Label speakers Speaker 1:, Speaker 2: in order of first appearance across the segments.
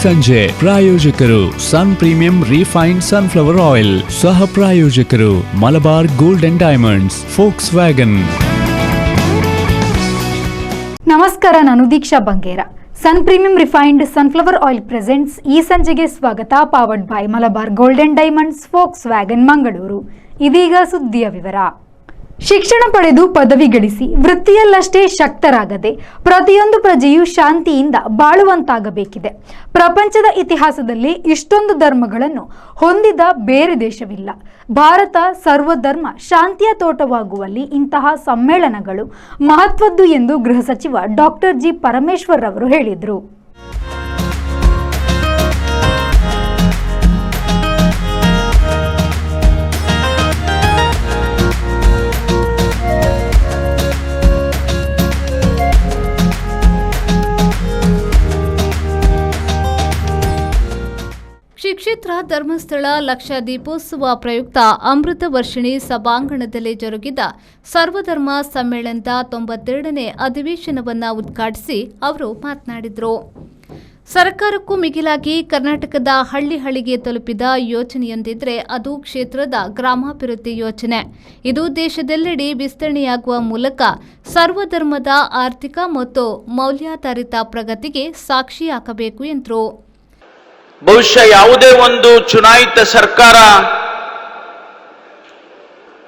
Speaker 1: ಸಂಜೆ. ಪ್ರಾಯೋಜಕರು Sun premium refined sunflower oil. ಸಹ ಪ್ರಾಯೋಜಕರು Malabar gold and diamonds, Volkswagen.
Speaker 2: ನಮಸ್ಕಾರ, ನಾನು Deeksha Bangera. Sun premium refined sunflower oil presents ಈ ಸಂಜೆಗೆ ಸ್ವಾಗತ. Powered by Malabar gold and diamonds, Volkswagen, Mangaluru. ಇದೀಗ ಸುದ್ದಿಯ ವಿವರ. ಶಿಕ್ಷಣ ಪಡೆದು ಪದವಿ ಗಳಿಸಿ ವೃತ್ತಿಯಲ್ಲಷ್ಟೇ ಶಕ್ತರಾಗದೆ ಪ್ರತಿಯೊಂದು ಪ್ರಜೆಯು ಶಾಂತಿಯಿಂದ ಬಾಳುವಂತಾಗಬೇಕಿದೆ. ಪ್ರಪಂಚದ ಇತಿಹಾಸದಲ್ಲಿ ಇಷ್ಟೊಂದು ಧರ್ಮಗಳನ್ನು ಹೊಂದಿದ ಬೇರೆ ದೇಶವಿಲ್ಲ. ಭಾರತ ಸರ್ವಧರ್ಮ ಶಾಂತಿಯ ತೋಟವಾಗುವಲ್ಲಿ ಇಂತಹ ಸಮ್ಮೇಳನಗಳು ಮಹತ್ವದ್ದು ಎಂದು ಗೃಹ ಸಚಿವ ಡಾಕ್ಟರ್ ಜಿ ಪರಮೇಶ್ವರ್ ಅವರು ಹೇಳಿದರು.
Speaker 3: ಶ್ರೀ ಕ್ಷೇತ್ರ ಧರ್ಮಸ್ಥಳ ಲಕ್ಷ ದೀಪೋತ್ಸವ ಪ್ರಯುಕ್ತ ಅಮೃತ ವರ್ಷಿಣಿ ಸಭಾಂಗಣದಲ್ಲಿ ಜರುಗಿದ ಸರ್ವಧರ್ಮ ಸಮ್ಮೇಳನದ 92ನೇ ಅಧಿವೇಶನವನ್ನು ಉದ್ಘಾಟಿಸಿ ಅವರು ಮಾತನಾಡಿದರು. ಸರ್ಕಾರಕ್ಕೂ ಮಿಗಿಲಾಗಿ ಕರ್ನಾಟಕದ ಹಳ್ಳಿಗೆ ತಲುಪಿದ ಯೋಜನೆಯೊಂದಿದ್ರೆ ಅದು ಕ್ಷೇತ್ರದ ಗ್ರಾಮಾಭಿವೃದ್ಧಿ ಯೋಜನೆ. ಇದು ದೇಶದೆಲ್ಲೆಡೆ ವಿಸ್ತರಣೆಯಾಗುವ ಮೂಲಕ ಸರ್ವಧರ್ಮದ ಆರ್ಥಿಕ ಮತ್ತು ಮೌಲ್ಯಾಧಾರಿತ ಪ್ರಗತಿಗೆ ಸಾಕ್ಷಿಯಾಗಬೇಕು ಎಂದರು.
Speaker 4: ಬಹುಶಃ ಯಾವುದೇ ಒಂದು ಚುನಾಯಿತ ಸರ್ಕಾರ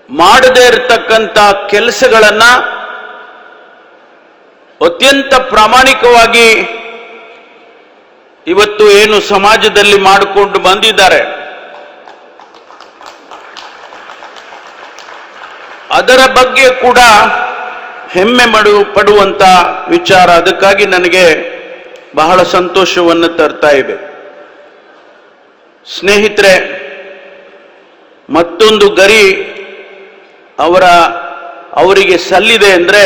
Speaker 4: ಮಾಡದೇ ಇರತಕ್ಕಂಥ ಕೆಲಸಗಳನ್ನ ಅತ್ಯಂತ ಪ್ರಾಮಾಣಿಕವಾಗಿ ಇವತ್ತು ಏನು ಸಮಾಜದಲ್ಲಿ ಮಾಡಿಕೊಂಡು ಬಂದಿದ್ದಾರೆ, ಅದರ ಬಗ್ಗೆ ಕೂಡ ಹೆಮ್ಮೆ ಪಡುವಂತ ವಿಚಾರ. ಅದಕ್ಕಾಗಿ ನನಗೆ ಬಹಳ ಸಂತೋಷವನ್ನು ತರ್ತಾ ಇದೆ. ಸ್ನೇಹಿತರೆ, ಮತ್ತೊಂದು ಗರಿ ಅವರಿಗೆ ಸಲ್ಲಿದೆ ಅಂದ್ರೆ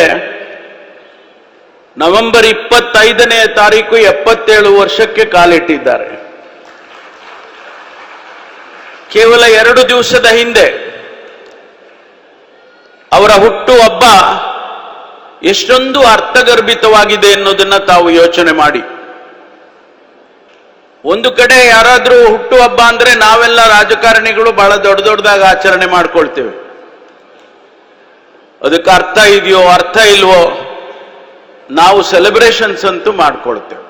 Speaker 4: ನವೆಂಬರ್ 25ನೇ ತಾರೀಕು 77 ವರ್ಷಕ್ಕೆ ಕಾಲಿಟ್ಟಿದ್ದಾರೆ. ಕೇವಲ 2 ದಿವಸದ ಹಿಂದೆ ಅವರ ಹುಟ್ಟು ಹಬ್ಬ ಎಷ್ಟೊಂದು ಅರ್ಥಗರ್ಭಿತವಾಗಿದೆ ಅನ್ನೋದನ್ನ ತಾವು ಯೋಚನೆ ಮಾಡಿ. ಒಂದು ಕಡೆ ಯಾರಾದ್ರೂ ಹುಟ್ಟು ಹಬ್ಬ ಅಂದ್ರೆ ನಾವೆಲ್ಲ ರಾಜಕಾರಣಿಗಳು ಬಹಳ ದೊಡ್ಡದಾಗಿ ಆಚರಣೆ ಮಾಡ್ಕೊಳ್ತೇವೆ. ಅದಕ್ಕೆ ಅರ್ಥ ಇದೆಯೋ ಅರ್ಥ ಇಲ್ವೋ, ನಾವು ಸೆಲೆಬ್ರೇಷನ್ಸ್ ಅಂತೂ ಮಾಡ್ಕೊಳ್ತೇವೆ.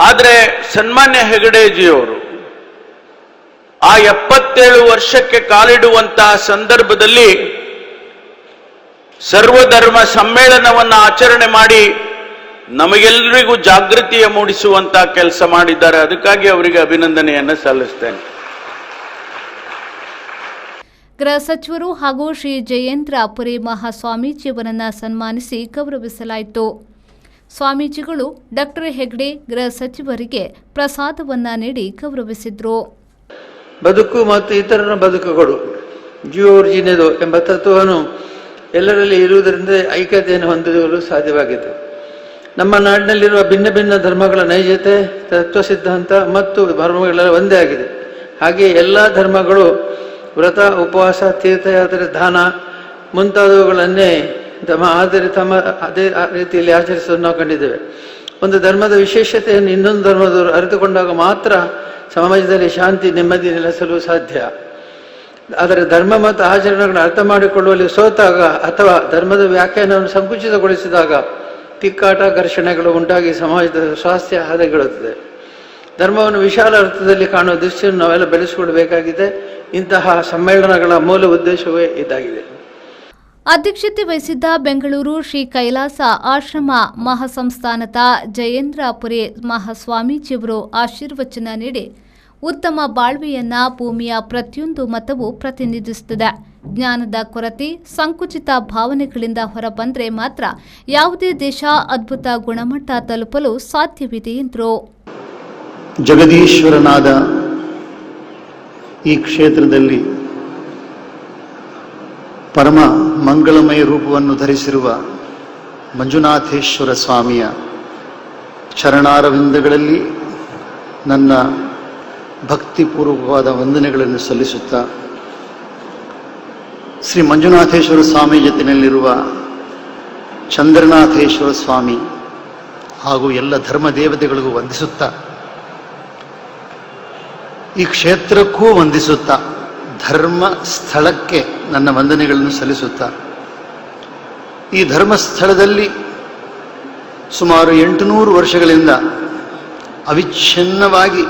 Speaker 4: ಆದ್ರೆ ಸನ್ಮಾನ್ಯ ಹೆಗಡೆಜಿಯವರು ಆ 77 ವರ್ಷಕ್ಕೆ ಕಾಲಿಡುವಂತಹ ಸಂದರ್ಭದಲ್ಲಿ ಸರ್ವಧರ್ಮ ಸಮ್ಮೇಳನವನ್ನು ಆಚರಣೆ ಮಾಡಿ ನಮಗೆಲ್ಲರಿಗೂ ಜಾಗೃತಿಯ ಮೂಡಿಸುವಂತಹ ಕೆಲಸ ಮಾಡಿದ್ದಾರೆ. ಅದಕ್ಕಾಗಿ ಅವರಿಗೆ ಅಭಿನಂದನೆಯನ್ನು ಸಲ್ಲಿಸ್ತೇನೆ.
Speaker 3: ಗೃಹ ಸಚಿವರು ಹಾಗೂ ಶ್ರೀ ಜಯೇಂದ್ರ ಪುರಿ ಮಹಾಸ್ವಾಮೀಜಿಯವರನ್ನು ಸನ್ಮಾನಿಸಿ ಗೌರವಿಸಲಾಯಿತು. ಸ್ವಾಮೀಜಿಗಳು ಡಾಕ್ಟರ್ ಹೆಗ್ಡೆ ಗೃಹ ಸಚಿವರಿಗೆ ಪ್ರಸಾದವನ್ನ ನೀಡಿ ಗೌರವಿಸಿದ್ರು.
Speaker 5: ಬದುಕು ಮತ್ತು ಇತರರ ಬದುಕುಗಳು ಜೀವೋರ್ಜಿನೆದು ಎಂಬ ತತ್ವವನ್ನು ಎಲ್ಲರಲ್ಲಿ ಇರುವುದರಿಂದ ಐಕ್ಯತೆಯನ್ನು ಹೊಂದಲು ಸಾಧ್ಯವಾಗಿದೆ. ನಮ್ಮ ನಾಡಿನಲ್ಲಿರುವ ಭಿನ್ನ ಭಿನ್ನ ಧರ್ಮಗಳ ನೈಜತೆ, ತತ್ವ ಸಿದ್ಧಾಂತ ಮತ್ತು ಧರ್ಮಗಳೆಲ್ಲ ಒಂದೇ ಆಗಿದೆ. ಹಾಗೆ ಎಲ್ಲ ಧರ್ಮಗಳು ವ್ರತ, ಉಪವಾಸ, ತೀರ್ಥಯಾತ್ರೆ, ದಾನ ಮುಂತಾದವುಗಳನ್ನೇ ತಮ್ಮ ಅದೇ ರೀತಿಯಲ್ಲಿ ಆಚರಿಸೋದು ನಾವು ಕಂಡಿದ್ದೇವೆ. ಒಂದು ಧರ್ಮದ ವಿಶೇಷತೆಯನ್ನು ಇನ್ನೊಂದು ಧರ್ಮದವರು ಅರಿತುಕೊಂಡಾಗ ಮಾತ್ರ ಸಮಾಜದಲ್ಲಿ ಶಾಂತಿ, ನೆಮ್ಮದಿ ನೆಲೆಸಲು ಸಾಧ್ಯ. ಆದರೆ ಧರ್ಮ ಮತ್ತು ಆಚರಣೆಗಳನ್ನು ಅರ್ಥ ಮಾಡಿಕೊಳ್ಳುವಲ್ಲಿ ಸೋತಾಗ ಅಥವಾ ಧರ್ಮದ ವ್ಯಾಖ್ಯಾನವನ್ನು ಸಂಕುಚಿತಗೊಳಿಸಿದಾಗ ತಿಕ್ಕಾಟ, ಘರ್ಷಣೆಗಳು ಉಂಟಾಗಿ ಸಮಾಜದ ಸ್ವಾಸ್ಥ್ಯ ಹದಗೆಡುತ್ತದೆ. ಧರ್ಮವನ್ನು ವಿಶಾಲ ಅರ್ಥದಲ್ಲಿ ಕಾಣುವ ದೃಷ್ಟಿಯನ್ನು ನಾವೆಲ್ಲ ಬೆಳೆಸಿಕೊಳ್ಬೇಕಾಗಿದೆ. ಇಂತಹ ಸಮ್ಮೇಳನಗಳ ಮೂಲ ಉದ್ದೇಶವೇ ಇದಾಗಿದೆ.
Speaker 3: ಅಧ್ಯಕ್ಷತೆ ವಹಿಸಿದ್ದ ಬೆಂಗಳೂರು ಶ್ರೀ ಕೈಲಾಸ ಆಶ್ರಮ ಮಹಾಸಂಸ್ಥಾನದ ಜಯೇಂದ್ರ ಪುರಿ ಮಹಾಸ್ವಾಮೀಜಿಯವರು ಆಶೀರ್ವಚನ ನೀಡಿ, ಉತ್ತಮ ಬಾಳ್ವೆಯನ್ನ ಭೂಮಿಯ ಪ್ರತಿಯೊಂದು ಮತವು ಪ್ರತಿನಿಧಿಸುತ್ತದೆ. ಜ್ಞಾನದ ಕೊರತೆ, ಸಂಕುಚಿತ ಭಾವನೆಗಳಿಂದ ಹೊರಬಂದರೆ ಮಾತ್ರ ಯಾವುದೇ ದೇಶ ಅದ್ಭುತ ಗುಣಮಟ್ಟ ತಲುಪಲು ಸಾಧ್ಯವಿದೆ ಎಂದರು.
Speaker 6: ಜಗದೀಶ್ವರನಾದ ಈ ಕ್ಷೇತ್ರದಲ್ಲಿ ಪರಮ ಮಂಗಳಮಯ ರೂಪವನ್ನು ಧರಿಸಿರುವ ಮಂಜುನಾಥೇಶ್ವರ ಸ್ವಾಮಿಯ ಚರಣಾರವಿಂದಗಳಲ್ಲಿ ನನ್ನ ಭಕ್ತಿಪೂರ್ವಕವಾದ ವಂದನೆಗಳನ್ನು ಸಲ್ಲಿಸುತ್ತಾ, ಶ್ರೀ ಮಂಜುನಾಥೇಶ್ವರ ಸ್ವಾಮಿ ಜೊತೆಯಲ್ಲಿರುವ ಚಂದ್ರನಾಥೇಶ್ವರ ಸ್ವಾಮಿ ಹಾಗೂ ಎಲ್ಲ ಧರ್ಮ ದೇವತೆಗಳಿಗೂ ವಂದಿಸುತ್ತಾ, ಈ ಕ್ಷೇತ್ರಕ್ಕೂ ವಂದಿಸುತ್ತಾ, ಧರ್ಮ ಸ್ಥಳಕ್ಕೆ ನನ್ನ ವಂದನೆಗಳನ್ನು ಸಲ್ಲಿಸುತ್ತಾ, ಈ ಧರ್ಮಸ್ಥಳದಲ್ಲಿ ಸುಮಾರು 800 ವರ್ಷಗಳಿಂದ ಅವಿಚ್ಛಿನ್ನವಾಗಿ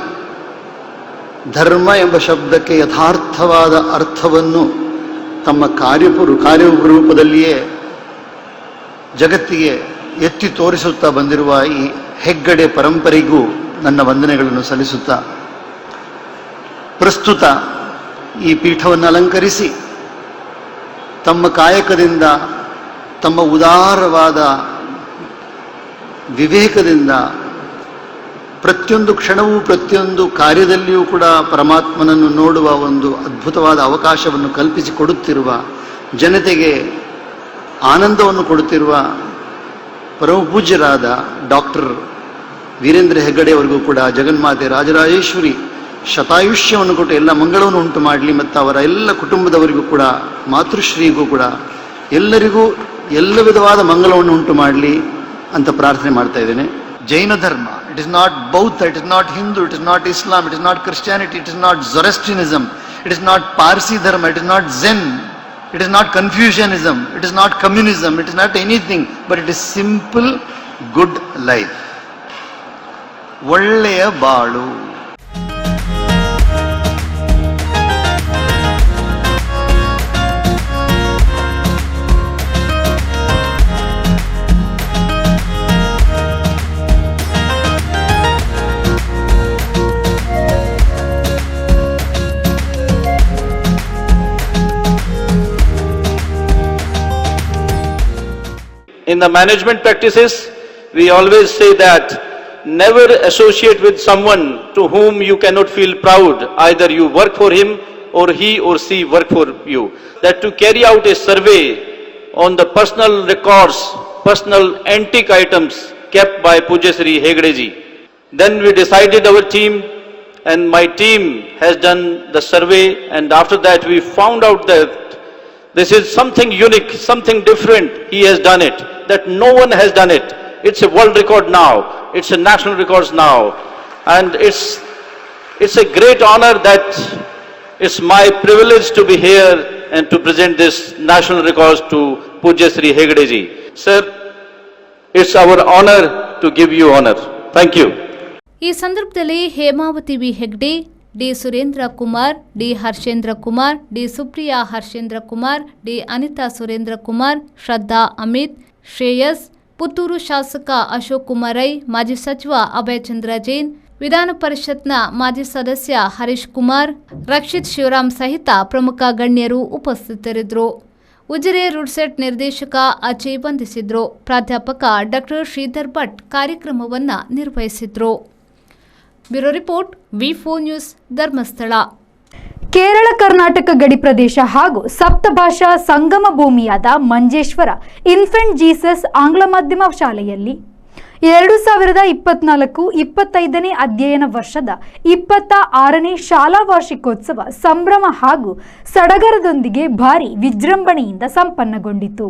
Speaker 6: ಧರ್ಮ ಎಂಬ ಶಬ್ದಕ್ಕೆ ಯಥಾರ್ಥವಾದ ಅರ್ಥವನ್ನು ತಮ್ಮ ಕಾರ್ಯರೂಪದಲ್ಲಿಯೇ ಜಗತ್ತಿಗೆ ಎತ್ತಿ ತೋರಿಸುತ್ತಾ ಬಂದಿರುವ ಈ ಹೆಗ್ಗಡೆ ಪರಂಪರೆಗೂ ನನ್ನ ವಂದನೆಗಳನ್ನು ಸಲ್ಲಿಸುತ್ತಾ, ಪ್ರಸ್ತುತ ಈ ಪೀಠವನ್ನು ಅಲಂಕರಿಸಿ ತಮ್ಮ ಕಾಯಕದಿಂದ, ತಮ್ಮ ಉದಾರವಾದ ವಿವೇಕದಿಂದ ಪ್ರತಿಯೊಂದು ಕ್ಷಣವೂ ಪ್ರತಿಯೊಂದು ಕಾರ್ಯದಲ್ಲಿಯೂ ಕೂಡ ಪರಮಾತ್ಮನನ್ನು ನೋಡುವ ಒಂದು ಅದ್ಭುತವಾದ ಅವಕಾಶವನ್ನು ಕಲ್ಪಿಸಿಕೊಡುತ್ತಿರುವ, ಜನತೆಗೆ ಆನಂದವನ್ನು ಕೊಡುತ್ತಿರುವ ಪರಮಪೂಜ್ಯರಾದ ಡಾಕ್ಟರ್ ವೀರೇಂದ್ರ ಹೆಗ್ಗಡೆ ಅವರಿಗೂ ಕೂಡ ಜಗನ್ಮಾತೆ ರಾಜರಾಜೇಶ್ವರಿ ಶತಾಯುಷ್ಯವನ್ನು ಕೊಟ್ಟು ಎಲ್ಲ ಮಂಗಳವನ್ನು ಉಂಟು ಮಾಡಲಿ, ಮತ್ತು ಅವರ ಎಲ್ಲ ಕುಟುಂಬದವರಿಗೂ ಕೂಡ, ಮಾತೃಶ್ರೀಗೂ ಕೂಡ ಎಲ್ಲರಿಗೂ ಎಲ್ಲ ವಿಧವಾದ ಮಂಗಳವನ್ನು ಉಂಟು ಮಾಡಲಿ ಅಂತ ಪ್ರಾರ್ಥನೆ ಮಾಡ್ತಾ ಇದ್ದೇನೆ. ಜೈನ ಧರ್ಮ, it is not Bauddha, it is not Hindu, it is not Islam, it is not Christianity, it is not Zoroastrianism, it is not Parsi ಧರ್ಮ, it is not Zen, it is not Confucianism, it is not communism, it is not anything, but it is simple good life, ಒಳ್ಳೆಯ ಬಾಳು.
Speaker 4: In the management practices, we always say that never associate with someone to whom you cannot feel proud. Either you work for him or he or she work for you. That to carry out a survey on the personal records, personal antique items kept by Pujya Sri Hegde ji. Then we decided our team, and my team has done the survey, and after that we found out that this is something unique, something different. He has done it, that no one has done it. It's a world record now. It's a national record now. And it's a great honor that it's my privilege to be here and to present this national records to Pujya Sri Hegde ji. Sir, it's our honor to give you honor. Thank you.
Speaker 3: ಈ ಸಂದರ್ಭದಲ್ಲಿ Hemavathi V Hegde, D Surendra Kumar, D Harshendra Kumar, D Supriya Harshendra Kumar, D Anitha Surendra Kumar, Shraddha Amit, Shreyas, Puttur ಶಾಸಕ ಅಶೋಕ್ ಕುಮಾರ್ ರೈ, ಮಾಜಿ ಸಚಿವ ಅಭಯ್ ಚಂದ್ರ ಜೈನ್, ವಿಧಾನ ಪರಿಷತ್ನ ಮಾಜಿ ಸದಸ್ಯ ಹರೀಶ್ ಕುಮಾರ್, ರಕ್ಷಿತ್ ಶಿವರಾಮ್ ಸಹಿತ ಪ್ರಮುಖ ಗಣ್ಯರು ಉಪಸ್ಥಿತರಿದ್ದರು. ಉಜಿರೆ ರುಡ್ಸೆಟ್ ನಿರ್ದೇಶಕ ಅಜಯ್ ವಂದಿಸಿದ್ರು. ಪ್ರಾಧ್ಯಾಪಕ ಡಾಕ್ಟರ್ ಶ್ರೀಧರ್ ಭಟ್ ಕಾರ್ಯಕ್ರಮವನ್ನು ನಿರ್ವಹಿಸಿದ್ರು. ಬ್ಯೂರೋ ರಿಪೋರ್ಟ್ ವಿ4 ನ್ಯೂಸ್, ಧರ್ಮಸ್ಥಳ.
Speaker 2: ಕೇರಳ ಕರ್ನಾಟಕ ಗಡಿ ಪ್ರದೇಶ ಹಾಗೂ ಸಪ್ತಭಾಷಾ ಸಂಗಮ ಭೂಮಿಯಾದ ಮಂಜೇಶ್ವರ ಇನ್ಫೆಂಟ್ ಜೀಸಸ್ ಆಂಗ್ಲ ಮಾಧ್ಯಮ ಶಾಲೆಯಲ್ಲಿ 2024-25ನೇ ಅಧ್ಯಯನ ವರ್ಷದ 26ನೇ ಶಾಲಾ ವಾರ್ಷಿಕೋತ್ಸವ ಸಂಭ್ರಮ ಹಾಗೂ ಸಡಗರದೊಂದಿಗೆ ಭಾರಿ ವಿಜೃಂಭಣೆಯಿಂದ ಸಂಪನ್ನಗೊಂಡಿತು.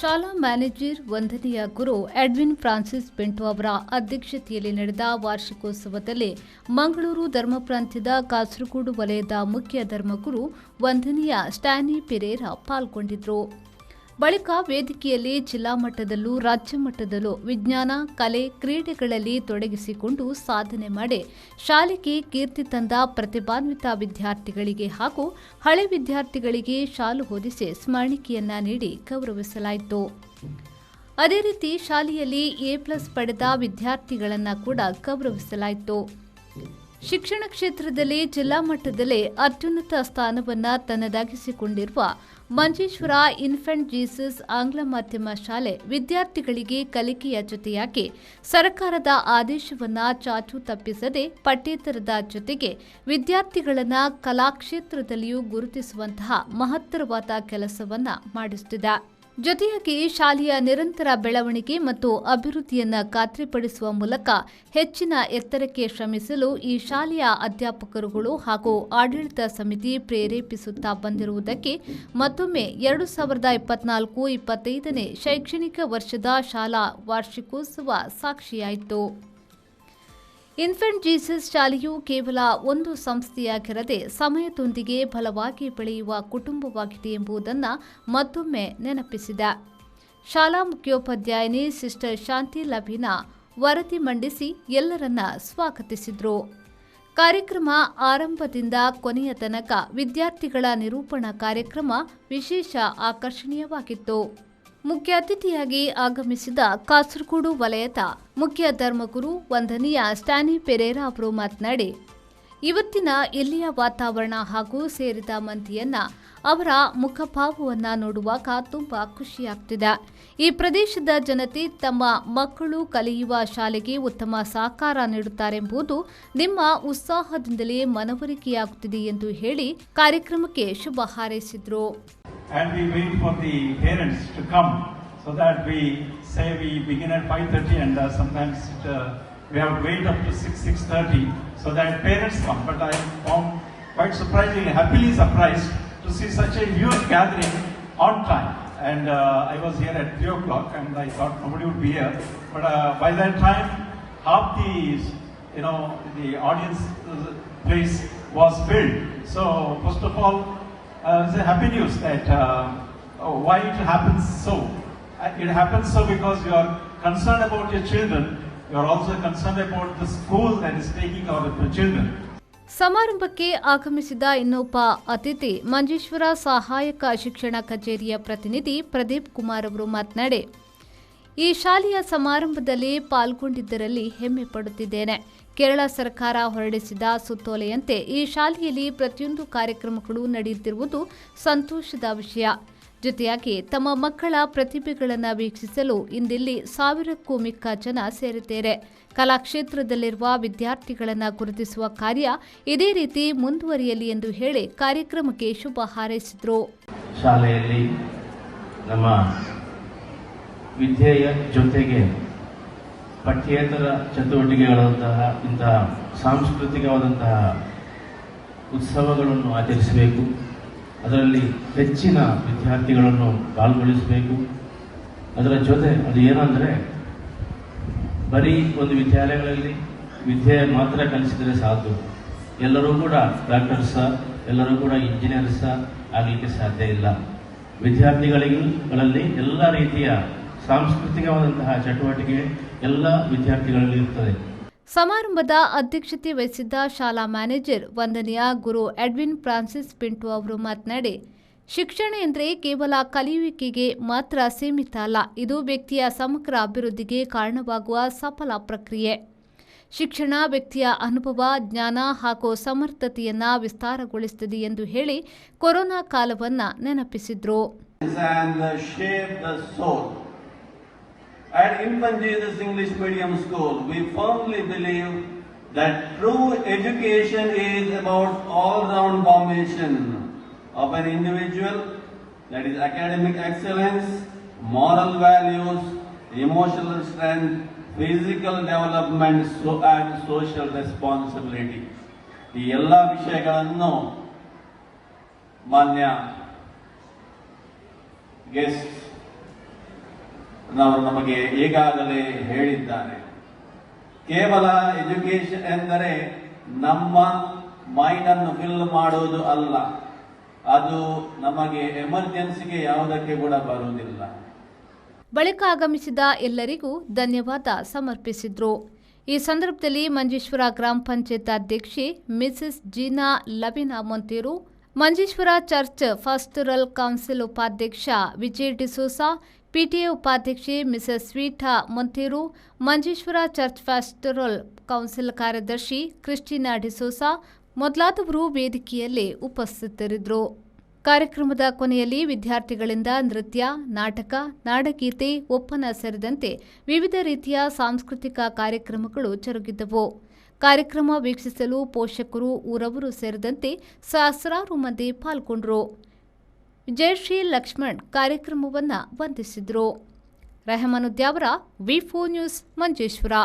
Speaker 3: ಶಾಲಾ ಮ್ಯಾನೇಜರ್ ವಂದನೀಯ ಗುರು ಎಡ್ವಿನ್ ಫ್ರಾನ್ಸಿಸ್ ಬೆಂಟೋ ಅವರ ಅಧ್ಯಕ್ಷತೆಯಲ್ಲಿ ನಡೆದ ವಾರ್ಷಿಕೋತ್ಸವದಲ್ಲಿ ಮಂಗಳೂರು ಧರ್ಮ ಪ್ರಾಂತ್ಯದ ಕಾಸರಗೋಡು ವಲಯದ ಮುಖ್ಯ ಧರ್ಮಗುರು ವಂದನೀಯ ಸ್ಟ್ಯಾನಿ ಪೆರೇರಾ ಪಾಲ್ಗೊಂಡಿದ್ದರು. ಬಳಿಕ ವೇದಿಕೆಯಲ್ಲಿ ಜಿಲ್ಲಾ ಮಟ್ಟದಲ್ಲೂ ರಾಜ್ಯ ಮಟ್ಟದಲ್ಲೂ ವಿಜ್ಞಾನ, ಕಲೆ, ಕ್ರೀಡೆಗಳಲ್ಲಿ ತೊಡಗಿಸಿಕೊಂಡು ಸಾಧನೆ ಮಾಡಿ ಶಾಲೆಗೆ ಕೀರ್ತಿ ತಂದ ಪ್ರತಿಭಾನ್ವಿತ ವಿದ್ಯಾರ್ಥಿಗಳಿಗೆ ಹಾಗೂ ಹಳೆ ವಿದ್ಯಾರ್ಥಿಗಳಿಗೆ ಶಾಲು ಹೊದಿಸಿ ಸ್ಮರಣಿಕೆಯನ್ನ ನೀಡಿ ಗೌರವಿಸಲಾಯಿತು. ಅದೇ ರೀತಿ ಶಾಲೆಯಲ್ಲಿ A+ ಪಡೆದ ವಿದ್ಯಾರ್ಥಿಗಳನ್ನು ಕೂಡ ಗೌರವಿಸಲಾಯಿತು. ಶಿಕ್ಷಣ ಕ್ಷೇತ್ರದಲ್ಲಿ ಜಿಲ್ಲಾ ಮಟ್ಟದಲ್ಲೇ ಅತ್ಯುನ್ನತ ಸ್ಥಾನವನ್ನು ತನ್ನದಾಗಿಸಿಕೊಂಡಿರುವ ಮಂಜೇಶ್ವರ ಇನ್ಫೆಂಟ್ ಜೀಸಸ್ ಆಂಗ್ಲ ಮಾಧ್ಯಮ ಶಾಲೆ ವಿದ್ಯಾರ್ಥಿಗಳಿಗೆ ಕಲಿಕೆಯ ಜೊತೆಯಾಗಿ ಸರ್ಕಾರದ ಆದೇಶವನ್ನು ಚಾಚು ತಪ್ಪಿಸದೆ ಪಠ್ಯೇತರದ ಜೊತೆಗೆ ವಿದ್ಯಾರ್ಥಿಗಳನ್ನು ಕಲಾಕ್ಷೇತ್ರದಲ್ಲಿಯೂ ಗುರುತಿಸುವಂತಹ ಮಹತ್ತರವಾದ ಕೆಲಸವನ್ನು ಮಾಡಿಸುತ್ತಿದೆ. ಜೊತೆಯಾಗಿ ಶಾಲೆಯ ನಿರಂತರ ಬೆಳವಣಿಗೆ ಮತ್ತು ಅಭಿವೃದ್ಧಿಯನ್ನು ಖಾತ್ರಿಪಡಿಸುವ ಮೂಲಕ ಹೆಚ್ಚಿನ ಎತ್ತರಕ್ಕೆ ಶ್ರಮಿಸಲು ಈ ಶಾಲೆಯ ಅಧ್ಯಾಪಕರುಗಳು ಹಾಗೂ ಆಡಳಿತ ಸಮಿತಿ ಪ್ರೇರೇಪಿಸುತ್ತಾ ಬಂದಿರುವುದಕ್ಕೆ ಮತ್ತೊಮ್ಮೆ 2024-25ನೇ ಶೈಕ್ಷಣಿಕ ವರ್ಷದ ಶಾಲಾ ವಾರ್ಷಿಕೋತ್ಸವ ಸಾಕ್ಷಿಯಾಯಿತು. ಇನ್ಫೆಂಟ್ ಜೀಸಸ್ ಶಾಲೆಯು ಕೇವಲ ಒಂದು ಸಂಸ್ಥೆಯಾಗಿರದೆ ಸಮಯದೊಂದಿಗೆ ಬಲವಾಗಿ ಬೆಳೆಯುವ ಕುಟುಂಬವಾಗಿದೆ ಎಂಬುದನ್ನು ಮತ್ತೊಮ್ಮೆ ನೆನಪಿಸಿದೆ. ಶಾಲಾ ಮುಖ್ಯೋಪಾಧ್ಯಾಯಿನಿ ಸಿಸ್ಟರ್ ಶಾಂತಿ ಲಭೀನಾ ವರದಿ ಮಂಡಿಸಿ ಎಲ್ಲರನ್ನ ಸ್ವಾಗತಿಸಿದರು. ಕಾರ್ಯಕ್ರಮ ಆರಂಭದಿಂದ ಕೊನೆಯ ತನಕ ವಿದ್ಯಾರ್ಥಿಗಳ ನಿರೂಪಣಾ ಕಾರ್ಯಕ್ರಮ ವಿಶೇಷ ಆಕರ್ಷಣೀಯವಾಗಿತ್ತು. ಮುಖ್ಯ ಅತಿಥಿಯಾಗಿ ಆಗಮಿಸಿದ ಕಾಸರಗೋಡು ವಲಯದ ಮುಖ್ಯ ಧರ್ಮಗುರು ವಂದನೀಯ ಸ್ಟ್ಯಾನಿ ಪೆರೇರಾ ಅವರು ಮಾತನಾಡಿ, ಇವತ್ತಿನ ಇಲ್ಲಿಯ ವಾತಾವರಣ ಹಾಗೂ ಸೇರಿದ ಮಂದಿಯನ್ನ ಅವರ ಮುಖಭಾವವನ್ನ ನೋಡುವಾಗ ತುಂಬಾ ಖುಷಿಯಾಗ್ತಿದೆ. ಈ ಪ್ರದೇಶದ ಜನತೆ ತಮ್ಮ ಮಕ್ಕಳು ಕಲಿಯುವ ಶಾಲೆಗೆ ಉತ್ತಮ ಸಹಕಾರ ನೀಡುತ್ತಾರೆಂಬುದು ನಿಮ್ಮ ಉತ್ಸಾಹದಿಂದಲೇ ಮನವರಿಕೆಯಾಗುತ್ತಿದೆ ಎಂದು ಹೇಳಿ ಕಾರ್ಯಕ್ರಮಕ್ಕೆ ಶುಭ ಹಾರೈಸಿದರು.
Speaker 7: And we wait for the parents to come so that we say we begin at 5:30 and sometimes we have to wait up to 6:30 so that parents come. But I found quite surprisingly, happily surprised to see such a huge gathering on time. And I was here at 3 o'clock and I thought nobody would be here. But by that time, half the audience place was filled. So first of all, it's a happy news that why it happens so. It happens so because you are concerned about your children. You are also concerned about the school that is taking care of the children.
Speaker 3: ಸಮಾರಂಭಕ್ಕೆ ಆಗಮಿಸಿದ ಇನ್ನೊಬ್ಬ ಅತಿಥಿ ಮಂಜೇಶ್ವರ ಸಹಾಯಕ ಶಿಕ್ಷಣ ಕಚೇರಿಯ ಪ್ರತಿನಿಧಿ ಪ್ರದೀಪ್ ಕುಮಾರ್ ಅವರು ಮಾತನಾಡಿ, ಈ ಶಾಲೆಯ ಸಮಾರಂಭದಲ್ಲಿ ಪಾಲ್ಗೊಂಡಿದ್ದರಲ್ಲಿ ಹೆಮ್ಮೆ ಪಡುತ್ತಿದ್ದೇನೆ. ಕೇರಳ ಸರ್ಕಾರ ಹೊರಡಿಸಿದ ಸುತ್ತೋಲೆಯಂತೆ ಈ ಶಾಲೆಯಲ್ಲಿ ಪ್ರತಿಯೊಂದು ಕಾರ್ಯಕ್ರಮಗಳು ನಡೆಯುತ್ತಿರುವುದು ಸಂತೋಷದ ವಿಷಯ. ಜೊತೆಯಾಗಿ ತಮ್ಮ ಮಕ್ಕಳ ಪ್ರತಿಭೆಗಳನ್ನು ವೀಕ್ಷಿಸಲು ಇಂದಿಲ್ಲಿ 1000ಕ್ಕೂ ಮಿಕ್ಕ ಜನ ಸೇರಿದ್ದಾರೆ. ಕಲಾಕ್ಷೇತ್ರದಲ್ಲಿರುವ ವಿದ್ಯಾರ್ಥಿಗಳನ್ನು ಗುರುತಿಸುವ ಕಾರ್ಯ ಇದೇ ರೀತಿ ಮುಂದುವರಿಯಲಿ ಎಂದು ಹೇಳಿ ಕಾರ್ಯಕ್ರಮಕ್ಕೆ ಶುಭ ಹಾರೈಸಿದರು.
Speaker 8: ಶಾಲೆಯಲ್ಲಿ ನಮ್ಮ ವಿದ್ಯೆಯ ಜೊತೆಗೆ ಪಠ್ಯೇತರ ಚಟುವಟಿಕೆಗಳಂತಹ ಇಂತಹ ಸಾಂಸ್ಕೃತಿಕವಾದಂತಹ ಉತ್ಸವಗಳನ್ನು ಆಚರಿಸಬೇಕು. ಅದರಲ್ಲಿ ಹೆಚ್ಚಿನ ವಿದ್ಯಾರ್ಥಿಗಳನ್ನು ಪಾಲ್ಗೊಳಿಸಬೇಕು. ಅದರ ಜೊತೆ ಅದು ಏನಂದರೆ ಬರೀ ಒಂದು ವಿದ್ಯಾಲಯಗಳಲ್ಲಿ ವಿದ್ಯೆ ಮಾತ್ರ ಕಲಿಸಿದರೆ ಸಾಕು. ಎಲ್ಲರೂ ಕೂಡ ಡಾಕ್ಟರ್ಸ, ಎಲ್ಲರೂ ಕೂಡ ಇಂಜಿನಿಯರ್ಸ ಆಗಲಿಕ್ಕೆ ಸಾಧ್ಯ ಇಲ್ಲ. ವಿದ್ಯಾರ್ಥಿಗಳಲ್ಲಿ ಎಲ್ಲ ರೀತಿಯ ಸಾಂಸ್ಕೃತಿಕವಾದಂತಹ ಚಟುವಟಿಕೆ ಎಲ್ಲ ವಿದ್ಯಾರ್ಥಿಗಳಲ್ಲಿ ಇರುತ್ತದೆ.
Speaker 3: ಸಮಾರಂಭದ ಅಧ್ಯಕ್ಷತೆ ವಹಿಸಿದ್ದ ಶಾಲಾ ಮ್ಯಾನೇಜರ್ ವಂದನೀಯ ಗುರು ಎಡ್ವಿನ್ ಫ್ರಾನ್ಸಿಸ್ ಪಿಂಟೋ ಅವರು ಮಾತನಾಡಿ, ಶಿಕ್ಷಣ ಎಂದರೆ ಕೇವಲ ಕಲಿಯುವಿಕೆಗೆ ಮಾತ್ರ ಸೀಮಿತ ಅಲ್ಲ, ಇದು ವ್ಯಕ್ತಿಯ ಸಮಗ್ರ ಅಭಿವೃದ್ಧಿಗೆ ಕಾರಣವಾಗುವ ಸಫಲ ಪ್ರಕ್ರಿಯೆ. ಶಿಕ್ಷಣ ವ್ಯಕ್ತಿಯ ಅನುಭವ, ಜ್ಞಾನ ಹಾಗೂ ಸಮರ್ಥತೆಯನ್ನು ವಿಸ್ತಾರಗೊಳಿಸುತ್ತದೆ ಎಂದು ಹೇಳಿ ಕೊರೋನಾ ಕಾಲವನ್ನು ನೆನಪಿಸಿದ್ರು.
Speaker 9: At Infant Jesus English Medium School, we firmly believe that true education is about all-round formation of an individual, that is academic excellence, moral values, emotional strength, physical development and social responsibility. ಈ ಎಲ್ಲ ವಿಷಯಗಳನ್ನು ಮಾನ್ಯ guest ಅವರು ನಮಗೆ ಈಗಾಗಲೇ ಹೇಳಿದ್ದಾರೆ. ಕೇವಲ education ಎಂದರೆ ನಮ್ಮ ಮೈಂಡ್ ಅನ್ನು ಫಿಲ್ ಮಾಡುವುದು ಅಲ್ಲ, ಅದು ನಮಗೆ ಎಮರ್ಜೆನ್ಸಿಗೆ ಯಾವುದಕ್ಕೆ ಕೂಡ ಬರುವುದಿಲ್ಲ.
Speaker 3: ಬಳಿಕ ಆಗಮಿಸಿದ ಎಲ್ಲರಿಗೂ ಧನ್ಯವಾದ ಸಮರ್ಪಿಸಿದ್ರು. ಈ ಸಂದರ್ಭದಲ್ಲಿ ಮಂಜೇಶ್ವರ ಗ್ರಾಮ ಪಂಚಾಯತ್ ಅಧ್ಯಕ್ಷೆ Mrs Jeena Lavina Monteiro, Manjeshwar church pastoral council ಉಪಾಧ್ಯಕ್ಷ ವಿಜಯ್ ಡಿಸೋಸಾ, ಪಿಟಿಎ ಉಪಾಧ್ಯಕ್ಷೆ Mrs Sweeta Monteiro, Manjeshwar church pastoral council ಕಾರ್ಯದರ್ಶಿ ಕ್ರಿಸ್ಟಿನಾ ಡಿಸೋಸಾ ಮೊದಲಾದವರು ವೇದಿಕೆಯಲ್ಲಿ ಉಪಸ್ಥಿತರಿದ್ದರು. ಕಾರ್ಯಕ್ರಮದ ಕೊನೆಯಲ್ಲಿ ವಿದ್ಯಾರ್ಥಿಗಳಿಂದ ನೃತ್ಯ, ನಾಟಕ, ನಾಡಗೀತೆ, ಒಪ್ಪನ ಸೇರಿದಂತೆ ವಿವಿಧ ರೀತಿಯ ಸಾಂಸ್ಕೃತಿಕ ಕಾರ್ಯಕ್ರಮಗಳು ಜರುಗಿದ್ದವು. ಕಾರ್ಯಕ್ರಮ ವೀಕ್ಷಿಸಲು ಪೋಷಕರು, ಊರವರು ಸೇರಿದಂತೆ ಸಹಸ್ರಾರು ಮಂದಿ ಪಾಲ್ಗೊಂಡರು. ಜಯಶ್ರೀ ಲಕ್ಷ್ಮಣ್ ಕಾರ್ಯಕ್ರಮವನ್ನು ವಂದಿಸಿದರು. ರೆಹಮಾನುದ್ಯಾವರ ವಿ4 ನ್ಯೂಸ್ ಮಂಜೇಶ್ವರ.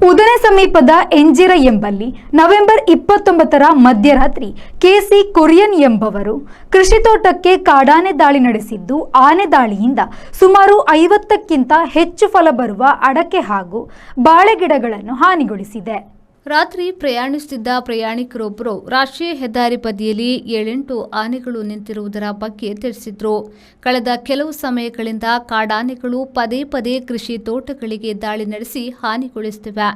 Speaker 2: ಉದನೆ ಸಮೀಪದ ಎಂಜಿರ ಎಂಬಲ್ಲಿ ನವೆಂಬರ್ 29ರ ಮಧ್ಯರಾತ್ರಿ ಕೆಸಿ ಕೊರಿಯನ್ ಎಂಬವರು ಕೃಷಿ ತೋಟಕ್ಕೆ ಕಾಡಾನೆ ದಾಳಿ ನಡೆಸಿದ್ದು, ಆನೆ ದಾಳಿಯಿಂದ ಸುಮಾರು 50ಕ್ಕಿಂತ ಹೆಚ್ಚು ಫಲ ಬರುವ ಅಡಕೆ ಹಾಗೂ ಬಾಳೆ ಗಿಡಗಳನ್ನು ಹಾನಿಗೊಳಿಸಿದೆ.
Speaker 3: ರಾತ್ರಿ ಪ್ರಯಾಣಿಸುತ್ತಿದ್ದ ಪ್ರಯಾಣಿಕರೊಬ್ಬರು ರಾಷ್ಟ್ರೀಯ ಹೆದ್ದಾರಿ ಬದಿಯಲ್ಲಿ 7-8 ಆನೆಗಳು ನಿಂತಿರುವುದರ ಬಗ್ಗೆ ತಿಳಿಸಿದ್ರು. ಕಳೆದ ಕೆಲವು ಸಮಯಗಳಿಂದ ಕಾಡಾನೆಗಳು ಪದೇ ಪದೇ ಕೃಷಿ ತೋಟಗಳಿಗೆ ದಾಳಿ ನಡೆಸಿ ಹಾನಿಗೊಳಿಸುತ್ತಿವೆ.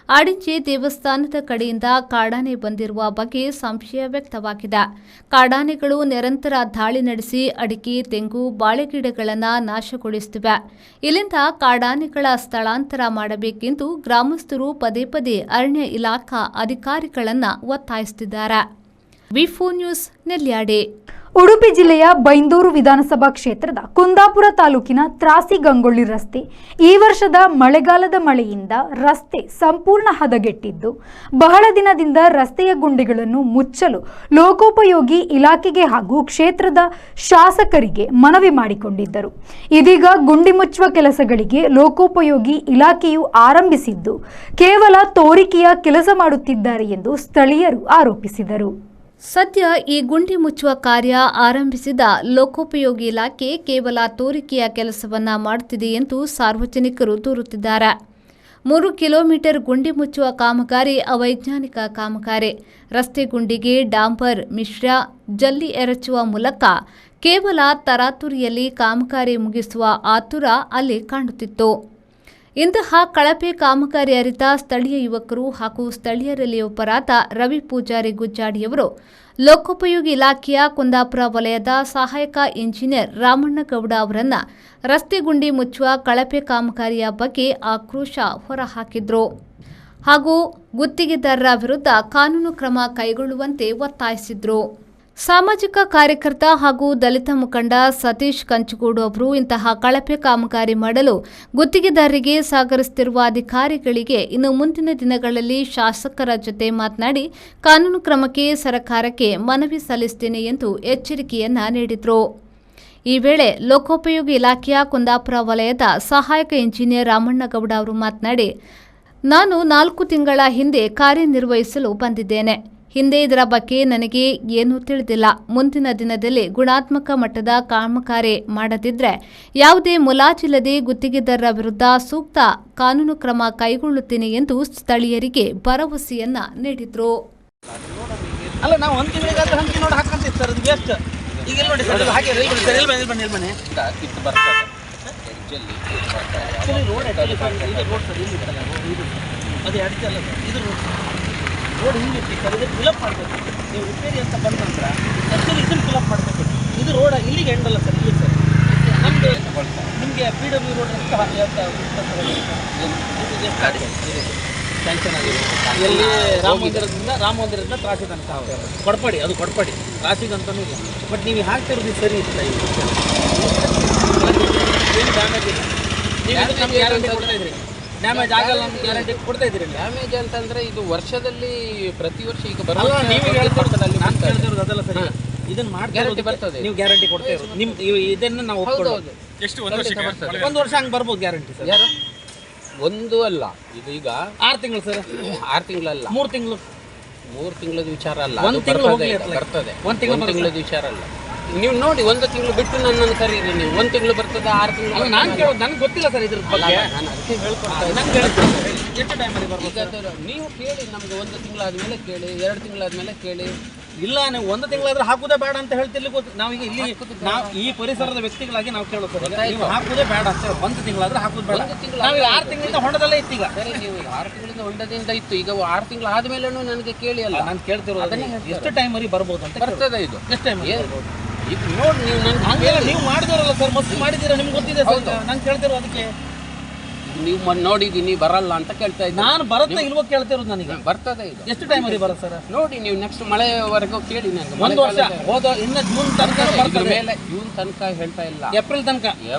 Speaker 3: ಆಡಿಂಜೆ ದೇವಸ್ಥಾನದ ಕಡೆಯಿಂದ ಕಾಡಾನೆ ಬಂದಿರುವ ಬಗ್ಗೆ ಸಂಶಯ ವ್ಯಕ್ತವಾಗಿದೆ. ಕಾಡಾನೆಗಳು ನಿರಂತರ ದಾಳಿ ನಡೆಸಿ ಅಡಿಕೆ, ತೆಂಗು, ಬಾಳೆಗಿಡಗಳನ್ನು ನಾಶಗೊಳಿಸುತ್ತಿವೆ. ಇಲ್ಲಿಂದ ಕಾಡಾನೆಗಳ ಸ್ಥಳಾಂತರ ಮಾಡಬೇಕೆಂದು ಗ್ರಾಮಸ್ಥರು ಪದೇ ಪದೇ ಅರಣ್ಯ ಇಲಾಖಾ ಅಧಿಕಾರಿಗಳನ್ನು ಒತ್ತಾಯಿಸುತ್ತಿದ್ದಾರೆ. ವಿ4 ನ್ಯೂಸ್ ನೆಲ್ಯಾಡಿ.
Speaker 2: ಉಡುಪಿ ಜಿಲ್ಲೆಯ ಬೈಂದೂರು ವಿಧಾನಸಭಾ ಕ್ಷೇತ್ರದ ಕುಂದಾಪುರ ತಾಲೂಕಿನ ತ್ರಾಸಿ ಗಂಗೊಳ್ಳಿ ರಸ್ತೆ ಈ ವರ್ಷದ ಮಳೆಗಾಲದ ಮಳೆಯಿಂದ ರಸ್ತೆ ಸಂಪೂರ್ಣ ಹದಗೆಟ್ಟಿದ್ದು, ಬಹಳ ದಿನದಿಂದ ರಸ್ತೆಯ ಗುಂಡಿಗಳನ್ನು ಮುಚ್ಚಲು ಲೋಕೋಪಯೋಗಿ ಇಲಾಖೆಗೆ ಹಾಗೂ ಕ್ಷೇತ್ರದ ಶಾಸಕರಿಗೆ ಮನವಿ ಮಾಡಿಕೊಂಡಿದ್ದರು. ಇದೀಗ ಗುಂಡಿ ಮುಚ್ಚುವ ಕೆಲಸಗಳಿಗೆ ಲೋಕೋಪಯೋಗಿ ಇಲಾಖೆಯು ಆರಂಭಿಸಿದ್ದು, ಕೇವಲ ತೋರಿಕೆಯ ಕೆಲಸ ಮಾಡುತ್ತಿದ್ದಾರೆ ಎಂದು ಸ್ಥಳೀಯರು ಆರೋಪಿಸಿದರು.
Speaker 3: ಸದ್ಯ ಈ ಗುಂಡಿ ಮುಚ್ಚುವ ಕಾರ್ಯ ಆರಂಭಿಸಿದ ಲೋಕೋಪಯೋಗಿ ಇಲಾಖೆ ಕೇವಲ ತೋರಿಕೆಯ ಕೆಲಸವನ್ನ ಮಾಡುತ್ತಿದೆ ಎಂದು ಸಾರ್ವಜನಿಕರು ದೂರುತ್ತಿದ್ದಾರೆ. 3 ಕಿಲೋಮೀಟರ್ ಗುಂಡಿ ಮುಚ್ಚುವ ಕಾಮಗಾರಿ ಅವೈಜ್ಞಾನಿಕ ಕಾಮಗಾರಿ. ರಸ್ತೆ ಗುಂಡಿಗೆ ಡಾಂಬರ್ ಮಿಶ್ರ ಜಲ್ಲಿ ಎರಚುವ ಮೂಲಕ ಕೇವಲ ತರಾತುರಿಯಲ್ಲಿ ಕಾಮಗಾರಿ ಮುಗಿಸುವ ಆತುರ ಅಲ್ಲಿ ಕಾಣುತ್ತಿತ್ತು. ಇಂತಹ ಕಳಪೆ ಕಾಮಗಾರಿ ಅರಿತ ಸ್ಥಳೀಯ ಯುವಕರು ಹಾಗೂ ಸ್ಥಳೀಯರಲ್ಲಿ ಒಬ್ಬರಾದ ರವಿ ಪೂಜಾರಿ ಗುಜ್ಜಾಡಿಯವರು ಲೋಕೋಪಯೋಗಿ ಇಲಾಖೆಯ ಕುಂದಾಪುರ ವಲಯದ ಸಹಾಯಕ ಇಂಜಿನಿಯರ್ ರಾಮಣ್ಣಗೌಡ ಅವರನ್ನ ರಸ್ತೆ ಗುಂಡಿ ಮುಚ್ಚುವ ಕಳಪೆ ಕಾಮಗಾರಿಯ ಬಗ್ಗೆ ಆಕ್ರೋಶ ಹೊರಹಾಕಿದ್ರು ಹಾಗೂ ಗುತ್ತಿಗೆದಾರರ ವಿರುದ್ಧ ಕಾನೂನು ಕ್ರಮ ಕೈಗೊಳ್ಳುವಂತೆ ಒತ್ತಾಯಿಸಿದ್ರು. ಸಾಮಾಜಿಕ ಕಾರ್ಯಕರ್ತ ಹಾಗೂ ದಲಿತ ಮುಖಂಡ ಸತೀಶ್ ಕಂಚಗೋಡು ಅವರು ಇಂತಹ ಕಳಪೆ ಕಾಮಗಾರಿ ಮಾಡಲು ಗುತ್ತಿಗೆದಾರರಿಗೆ ಸಹಕರಿಸುತ್ತಿರುವ ಅಧಿಕಾರಿಗಳಿಗೆ ಇನ್ನು ಮುಂದಿನ ದಿನಗಳಲ್ಲಿ ಶಾಸಕರ ಜೊತೆ ಮಾತನಾಡಿ ಕಾನೂನು ಕ್ರಮಕ್ಕೆ ಸರ್ಕಾರಕ್ಕೆ ಮನವಿ ಸಲ್ಲಿಸುತ್ತೇನೆ ಎಂದು ಎಚ್ಚರಿಕೆಯನ್ನ ನೀಡಿದರು. ಈ ವೇಳೆ ಲೋಕೋಪಯೋಗಿ ಇಲಾಖೆಯ ಕುಂದಾಪುರ ವಲಯದ ಸಹಾಯಕ ಇಂಜಿನಿಯರ್ ರಾಮಣ್ಣಗೌಡ ಅವರು ಮಾತನಾಡಿ, ನಾನು 4 ತಿಂಗಳ ಹಿಂದೆ ಕಾರ್ಯನಿರ್ವಹಿಸಲು ಬಂದಿದ್ದೇನೆ. ಹಿಂದೆ ಇದರ ಬಗ್ಗೆ ನನಗೆ ಏನೂ ತಿಳಿದಿಲ್ಲ. ಮುಂದಿನ ದಿನದಲ್ಲಿ ಗುಣಾತ್ಮಕ ಮಟ್ಟದ ಕಾಮಗಾರಿ ಮಾಡದಿದ್ದರೆ ಯಾವುದೇ ಮುಲಾಜಿಲ್ಲದೆ ಗುತ್ತಿಗೆದಾರರ ವಿರುದ್ಧ ಸೂಕ್ತ ಕಾನೂನು ಕ್ರಮ ಕೈಗೊಳ್ಳುತ್ತೇನೆ ಎಂದು ಸ್ಥಳೀಯರಿಗೆ ಭರವಸೆಯನ್ನ ನೀಡಿದರು.
Speaker 10: ಅಲ್ಲ, ನಾವು 1 ತಿಂಗಳಿಗಾದ್ರೆ ಹಂಚಿ ನೋಡಿ ಹಾಕಂತಿತ್ತು ಸರ್, ಅದು ವೇಸ್ಟ್. ಈಗ ನೋಡಿ ಸರ್, ಹಾಗೆ ಬನ್ನಿ ಕಿತ್ತು ಬರ್ತದೆ ರೋಡ್ ಸರ್, ಅದೇ ಅಡಿಚಲ್ಲ ಸರ್, ಇದು ರೋಡ್ ಹಿಂಗಿತ್ತು ಸರ್, ಇದನ್ನು ಫಿಲಪ್ ಮಾಡಬೇಕು. ನೀವು ರಿಪೇರಿ ಅಂತ ಬಂದ ನಂತರ ಆ್ಯಕ್ಚುಲಿ ಇದನ್ನು ಫಿಲಪ್ ಮಾಡಬೇಕು. ಇದು ರೋಡ್ ಇಲ್ಲಿಗೆ ಎಂಡಲ್ಲ ಸರ್, ಇಲ್ಲಿ ಸರ್ ನಮ್ಮದು ನಿಮಗೆ PW ರೋಡ್ ಸ್ಯಾಂಕ್ಷನ್ ಆಗಿದೆ. ಎಲ್ಲಿ ರಾಮ ಮಂದಿರದಿಂದ ಟ್ರಾಫಿಕ್ ಅಂತ ಕೊಡ್ಪಡಿ, ಅದು ಕೊಡ್ಪಡಿ ಟ್ರಾಫಿಕ್ ಅಂತಲೂ ಇಲ್ಲ. ಬಟ್ ನೀವು ಹಾಕ್ತಿರೋದು ಸರಿ ಇಲ್ಲ. ಏನು ಡ್ಯಾಮೇಜ್ ಇಲ್ಲ, ನೀವು ನಮ್ಗೆ ಗ್ಯಾರಂಟಿ ಕೊಡ್ತಾ ಇದ್ರಿ. ಡ್ಯಾಮೇಜ್ ಆಗಲ್ಲ ಅಂತ ಗ್ಯಾರಂಟಿ ಕೊಡ್ತಾ ಇದ್ದೀರಿ.
Speaker 11: ಡ್ಯಾಮೇಜ್ ಅಂತಂದ್ರೆ ಇದು ವರ್ಷದಲ್ಲಿ ಪ್ರತಿ ವರ್ಷ ಈಗ ಬರುವ
Speaker 10: ನೀವು ಹೇಳ್ಕೊಡ್ತದಲ್ಲಿ ನಾನು ಕೇಳ್ತಿರೋದು ಅದಲ್ಲ ಸರಿ. ಇದನ್ನ
Speaker 11: ಗ್ಯಾರಂಟಿ ಬರ್ತದೆ,
Speaker 10: ನೀವು ಗ್ಯಾರಂಟಿ ಕೊಡ್ತಾ ಇರೋದು ನಿಮ್ಮ ಇದನ್ನು ನಾವು ಒಪ್ಕೊಳ್ಳೋದು. ಎಷ್ಟು 1 ವರ್ಷಕ್ಕೆ ಬರ್ತದೆ? 1 ವರ್ಷ ಹಂಗೆ ಬರ್ಬೋದು ಗ್ಯಾರಂಟಿ ಸರ್.
Speaker 11: ಯಾರು ಒಂದು ಅಲ್ಲ, ಇದು ಈಗ
Speaker 10: 6 ತಿಂಗಳು ಸರ್.
Speaker 11: 6 ತಿಂಗಳಲ್ಲ,
Speaker 10: 3 ತಿಂಗಳು.
Speaker 11: 3 ತಿಂಗಳದ ವಿಚಾರ ಅಲ್ಲ,
Speaker 10: 1 ತಿಂಗಳು
Speaker 11: ಬರ್ತದೆ.
Speaker 10: 1
Speaker 11: ತಿಂಗಳದ ವಿಚಾರ ಅಲ್ಲ. ನೀವು ನೋಡಿ 1 ತಿಂಗಳು ಬಿಟ್ಟು ನನ್ನನ್ನು ಕರೀರಿ. ನೀವು 1 ತಿಂಗಳು ಬರ್ತದೆ, 6 ತಿಂಗಳು.
Speaker 10: ನಾನು ಕೇಳೋದು ನನಗೆ ಗೊತ್ತಿಲ್ಲ ಸರ್ ಇದ್ರ ಬಗ್ಗೆ.
Speaker 11: ನಾನು ಅದಕ್ಕೆ ಹೇಳ್ಕೊಡ್ತಾ
Speaker 10: ನಂಗೆ ಎಷ್ಟು ಟೈಮಲ್ಲಿ ಬರ್ಬೋದು?
Speaker 11: ನೀವು ಕೇಳಿ, ನಮ್ಗೆ 1 ತಿಂಗಳಾದ್ಮೇಲೆ ಕೇಳಿ, 2 ತಿಂಗಳಾದ್ಮೇಲೆ ಕೇಳಿ.
Speaker 10: ಇಲ್ಲ, ನೀವು 1 ತಿಂಗಳಾದ್ರೆ ಹಾಕುದೇ ಬೇಡ ಅಂತ ಹೇಳ್ತಿರ್ಲಿ. ನಾವೀಗ ಇಲ್ಲಿ ನಾವು ಈ ಪರಿಸರದ ವ್ಯಕ್ತಿಗಳಾಗಿ ನಾವು ಕೇಳೋದು ನೀವು ಹಾಕುದೇ ಬೇಡ ಅಂತ. 1 ತಿಂಗಳಾದ್ರೆ ಹಾಕುದು ಬೇಡ. ನಾವು 6 ತಿಂಗಳಿಂದ ಹೊಂಡದಲ್ಲೇ ಇತ್ತು. ಈಗ
Speaker 11: ನೀವು 6 ತಿಂಗಳಿಂದ ಹೊಂಡದಿಂದ ಇತ್ತು. ಈಗ 6 ತಿಂಗಳು ಆದ್ಮೇಲೆ ನನಗೆ ಕೇಳಿ ಅಲ್ಲ,
Speaker 10: ನಾನು ಕೇಳ್ತಿರೋದು ಎಷ್ಟು ಟೈಮ್ ಮರಿ ಬರ್ಬೋದು ಅಂತ.
Speaker 11: ಬರ್ತದೆ ಇದು
Speaker 10: ಎಷ್ಟು ಟೈಮ್
Speaker 11: ಇದು ನೋಡಿ. ನೀವು
Speaker 10: ನೀವು ಮಾಡಿದಿರಲ್ಲ ಸರ್, ಮಸ್ತ್ ಮಾಡಿದ್ದೀರಾ, ನಿಮ್ಗೆ ಗೊತ್ತಿದೆ ಸರ್. ನಾನು ಕೇಳ್ತಿರೋ ಅದಕ್ಕೆ
Speaker 11: ನೀವು ನೋಡಿದೀನಿ ಬರಲ್ಲ ಅಂತ ಕೇಳ್ತಾ ಇದ್ದೀನಿ.
Speaker 10: ನಾನು ಬರುತ್ತೆ ಇಲ್ವೋ ಕೇಳ್ತಿರೋದು ನನಗೆ.
Speaker 11: ಬರ್ತದೆ ಇದು.
Speaker 10: ಎಷ್ಟು ಟೈಮಲ್ಲಿ ಬರುತ್ತೆ ಸರ್?
Speaker 11: ನೋಡಿ ನೀವು ನೆಕ್ಸ್ಟ್ ಮಳೆವರೆಗೂ ಕೇಳಿ ನನಗೆ.
Speaker 10: ಒಂದು ವರ್ಷ ಹೋದ ಇನ್ನು ಜೂನ್ ತನಕ ಬರ್ತದೆ.
Speaker 11: ಜೂನ್ ತನಕ ಹೇಳ್ತಾ ಇಲ್ಲ,
Speaker 10: ಏಪ್ರಿಲ್ ತನಕ